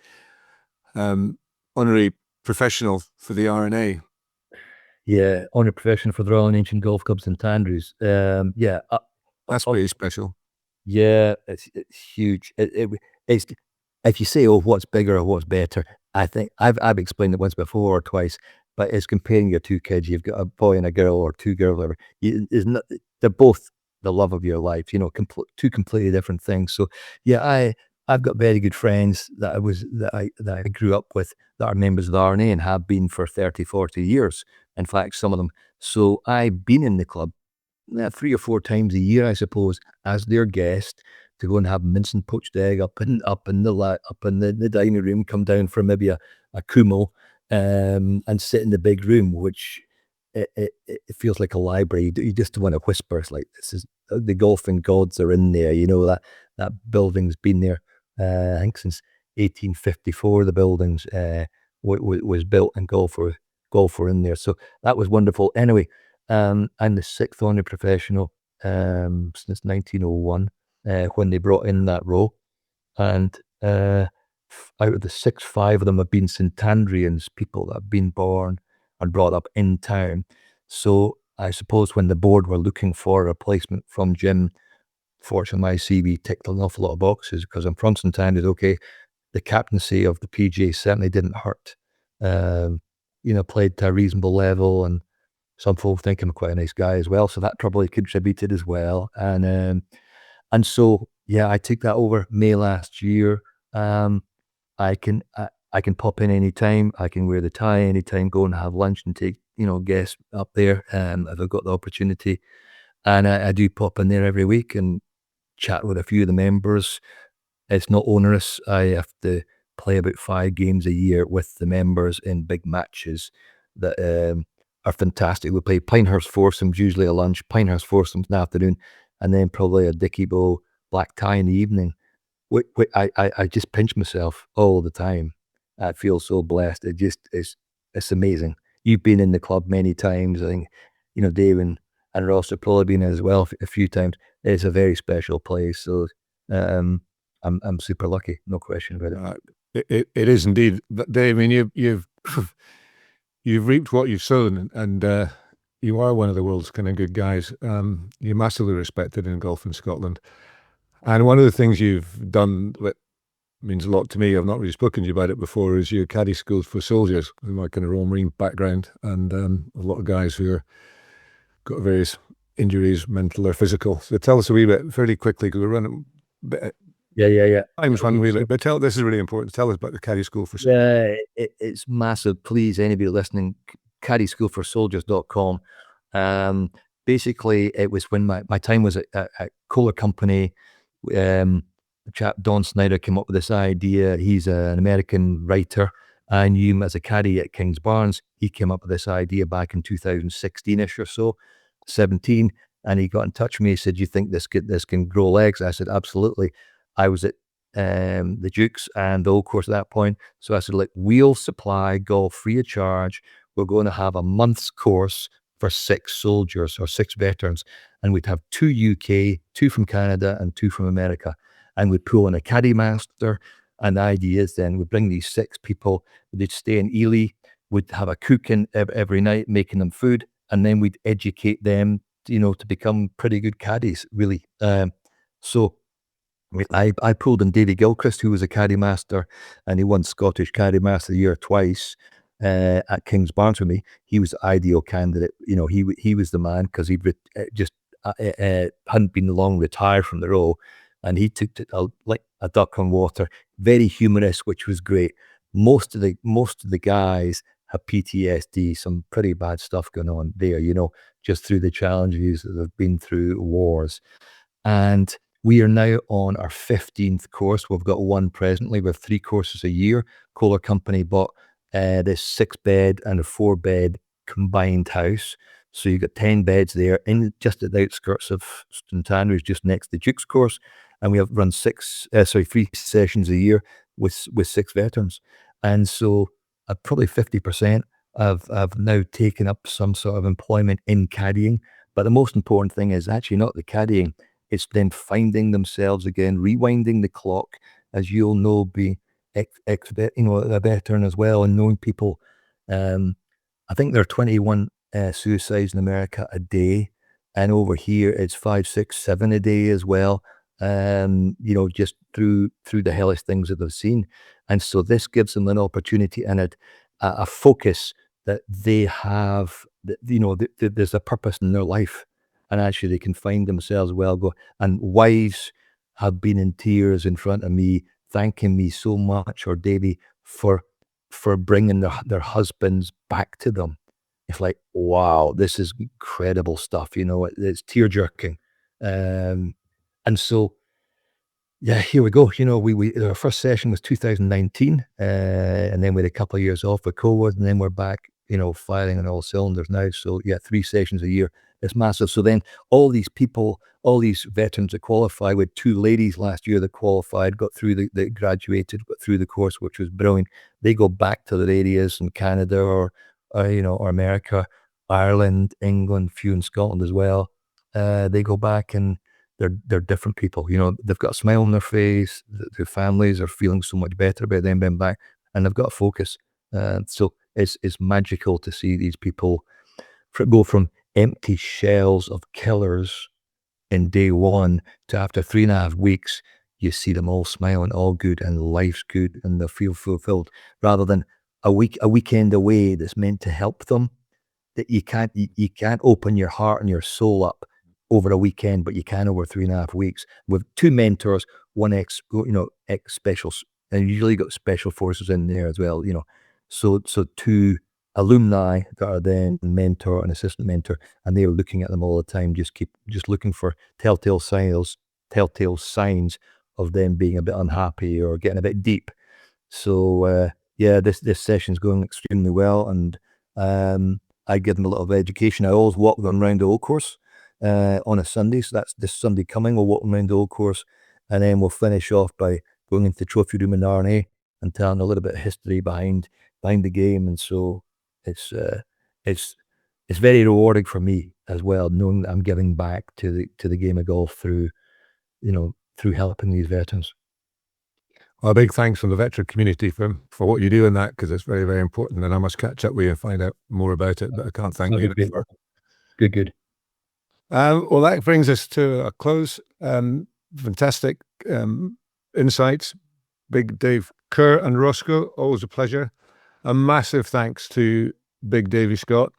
Honorary Professional for the RNA. Yeah, Honorary Professional for the Royal and Ancient Golf Clubs in Andrews. That's pretty special. Yeah, it's huge. It's if you say, oh, what's bigger or what's better, I think I've explained it once before or twice, but it's comparing your two kids. You've got a boy and a girl, or two girls, whatever. They're both the love of your life, two completely different things. So yeah, I've got very good friends that I grew up with that are members of the RNA and have been for 30, 40 years. In fact, some of them. So I've been in the club 3 or 4 times a year, I suppose, as their guest, to go and have mince and poached egg up in the dining room, come down for maybe a kumo, and sit in the big room, which it feels like a library. You just want to whisper. It's like, this is the golfing gods are in there. That building's been there. I think since 1854, the buildings was built, and golf were in there. So that was wonderful. Anyway, I'm the 6th Honorary Professional since 1901, when they brought in that row. And out of the 6, 5 of them have been Santandrians, people that have been born and brought up in town. So I suppose when the board were looking for a replacement from Jim, fortunately my CV ticked an awful lot of boxes, because I'm from Santandrian. Okay, the captaincy of the PGA certainly didn't hurt. Played to a reasonable level, and some folk think I'm quite a nice guy as well, so that probably contributed as well. And so yeah, I took that over May last year. I can pop in anytime. I can wear the tie anytime, go and have lunch and take guests up there, if I've got the opportunity. And I do pop in there every week and chat with a few of the members. It's not onerous. I have to play about 5 games a year with the members in big matches that are fantastic. We play Pinehurst foursomes, usually at lunch, Pinehurst foursomes in the afternoon, and then probably a Dickie Bow black tie in the evening. I just pinch myself all the time. I feel so blessed. It's amazing. You've been in the club many times. I think, Dave and Ross have probably been as well a few times. It's a very special place. So I'm super lucky, no question about it. It is indeed. But Dave, I mean, you've you've reaped what you've sown, and you are one of the world's kind of good guys. You're massively respected in golf in Scotland. And one of the things you've done that means a lot to me, I've not really spoken to you about it before, is your Caddie School for soldiers, with my kind of Royal Marine background, and a lot of guys who are got various injuries, mental or physical. So tell us a wee bit, fairly quickly, because we're running a bit. Yeah. Time's running a wee bit, but this is really important. Tell us about the Caddie School for soldiers. Yeah, it's massive. Please, anybody listening, CaddieSchoolForSoldiers.com. Basically, it was when my time was at Kohler Company. The chap Don Snyder came up with this idea. He's an American writer. I knew him as a caddy at Kingsbarns. He came up with this idea back in 2016-ish or so, 17, and he got in touch with me. He said, "Do you think this can grow legs?" I said, "Absolutely." I was at the Dukes and the Old Course at that point. So I said, "Look, we'll supply golf free of charge. We're going to have a month's course for 6 soldiers or 6 veterans. And we'd have 2 UK, 2 from Canada and 2 from America. And we'd pull in a caddy master. And the idea is then we'd bring these 6 people, they'd stay in Ely, we'd have a cook in every night making them food. And then we'd educate them, to become pretty good caddies, really." So I pulled in Davy Gilchrist, who was a caddy master, and he won Scottish Caddy Master of the Year twice at Kingsbarns with me. He was the ideal candidate. He was the man, because he'd hadn't been long retired from the row, and he took it like a duck on water. Very humorous, which was great. Most of the guys have PTSD, some pretty bad stuff going on there, just through the challenges that they've been through, wars. And we are now on our 15th course. We've got one presently. We have 3 courses a year. Kohler Company bought this 6-bed and a 4-bed combined house. So you've got 10 beds there, just at the outskirts of St Andrews, just next to the Duke's course. And we have run 3 sessions a year with 6 veterans. And so probably 50% have now taken up some sort of employment in caddying. But the most important thing is actually not the caddying. It's then finding themselves again, rewinding the clock, as you'll know, be a veteran as well, and knowing people. I think there are 21 suicides in America a day, and over here it's 5, 6, 7 a day as well. just through the hellish things that they've seen. And so this gives them an opportunity and a focus that they have, there's a purpose in their life, and actually they can find themselves and wives have been in tears in front of me, thanking me so much, or Davy, for bringing their husbands back to them. It's like, wow, this is incredible stuff, it's tear-jerking. And so, yeah, here we go. We our first session was 2019, and then we had a couple of years off with COVID, and then we're back, firing on all cylinders now. So yeah, 3 sessions a year. It's massive. So then all these people, all these veterans that qualify, with 2 ladies last year that qualified, got through they graduated, got through the course, which was brilliant. They go back to their areas in Canada or America, Ireland, England, few in Scotland as well. They go back and they're different people. They've got a smile on their face. Their families are feeling so much better about them being back, and they've got a focus. So it's magical to see these people go from empty shells of killers in day one to, after 3.5 weeks, you see them all smiling, all good, and life's good, and they feel fulfilled, rather than a weekend away that's meant to help them. That you can't open your heart and your soul up over a weekend, but you can over 3.5 weeks with 2 mentors, one ex special, and usually got special forces in there as well. So 2 alumni that are then mentor and assistant mentor, and they are looking at them all the time, just looking for telltale signs of them being a bit unhappy or getting a bit deep. So this session's going extremely well, and I give them a lot of education. I always walk them around the old course on a Sunday, so that's this Sunday coming. We'll walk them around the old course, and then we'll finish off by going into the trophy room in R&A and telling a little bit of history behind the game. And so it's very rewarding for me as well, knowing that I'm giving back to the game of golf through helping these veterans. Well, a big thanks from the veteran community for what you do in that, because it's very, very important, and I must catch up with you and find out more about it, but I can't thank you enough. Good. Well, that brings us to a close. Fantastic insights. Big Dave Kerr and Roscoe, always a pleasure. A massive thanks to Big Davy Scott.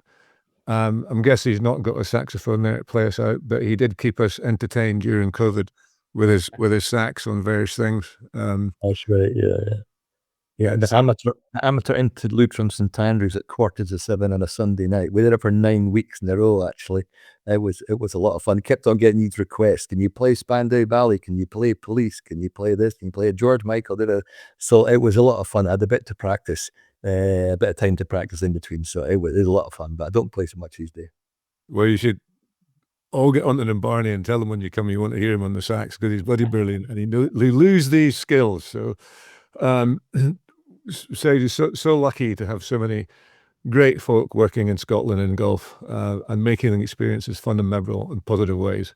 I'm guessing he's not got a saxophone there to play us out, but he did keep us entertained during COVID with his sax on various things. That's right, yeah. Yeah, the amateur interlude from St Andrews at 6:45 on a Sunday night. We did it for 9 weeks in a row, actually. It was a lot of fun. Kept on getting these requests. Can you play Spandau Ballet? Can you play Police? Can you play this? Can you play George Michael? So it was a lot of fun. I had a bit to practice, a bit of time to practice in between. So it was a lot of fun, but I don't play so much these days. Well, you should all get on to Dumbarnie and tell him when you come you want to hear him on the sax, because he's bloody brilliant, and he lose these skills. So he's so lucky to have so many great folk working in Scotland in golf and making the experiences fun and memorable in positive ways.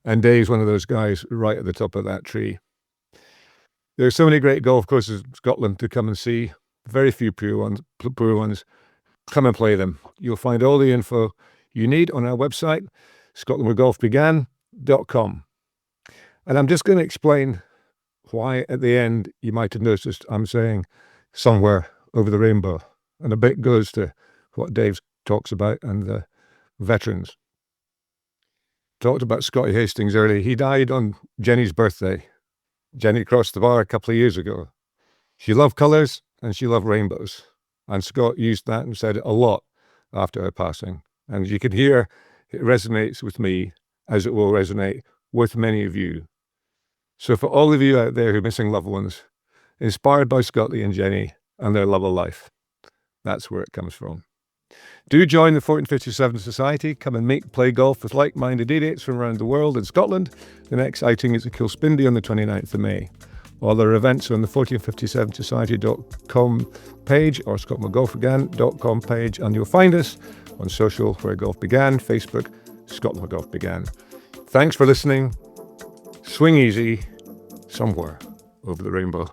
And Dave's one of those guys right at the top of that tree. There's so many great golf courses in Scotland to come and see. Very few poor ones. Come and play them. You'll find all the info you need on our website, scotlandwheregolfbegan.com. And I'm just going to explain why at the end you might have noticed I'm saying somewhere over the rainbow. And a bit goes to what Dave talks about and the veterans. Talked about Scotty Hastings earlier. He died on Jenny's birthday. Jenny crossed the bar a couple of years ago. She loved colours and she loved rainbows. And Scott used that and said it a lot after her passing. And you can hear it resonates with me as it will resonate with many of you. So for all of you out there who are missing loved ones, inspired by Scotty and Jenny and their love of life, that's where it comes from. Do join the 1457 Society. Come and meet, play golf with like-minded idiots from around the world in Scotland. The next outing is at Kilspindie on the 29th of May. All their events are on the 1457society.com page or scotlandwheregolfbegan.com page, and you'll find us on social where golf began, Facebook, Scotland Where Golf Began. Thanks for listening. Swing easy somewhere over the rainbow.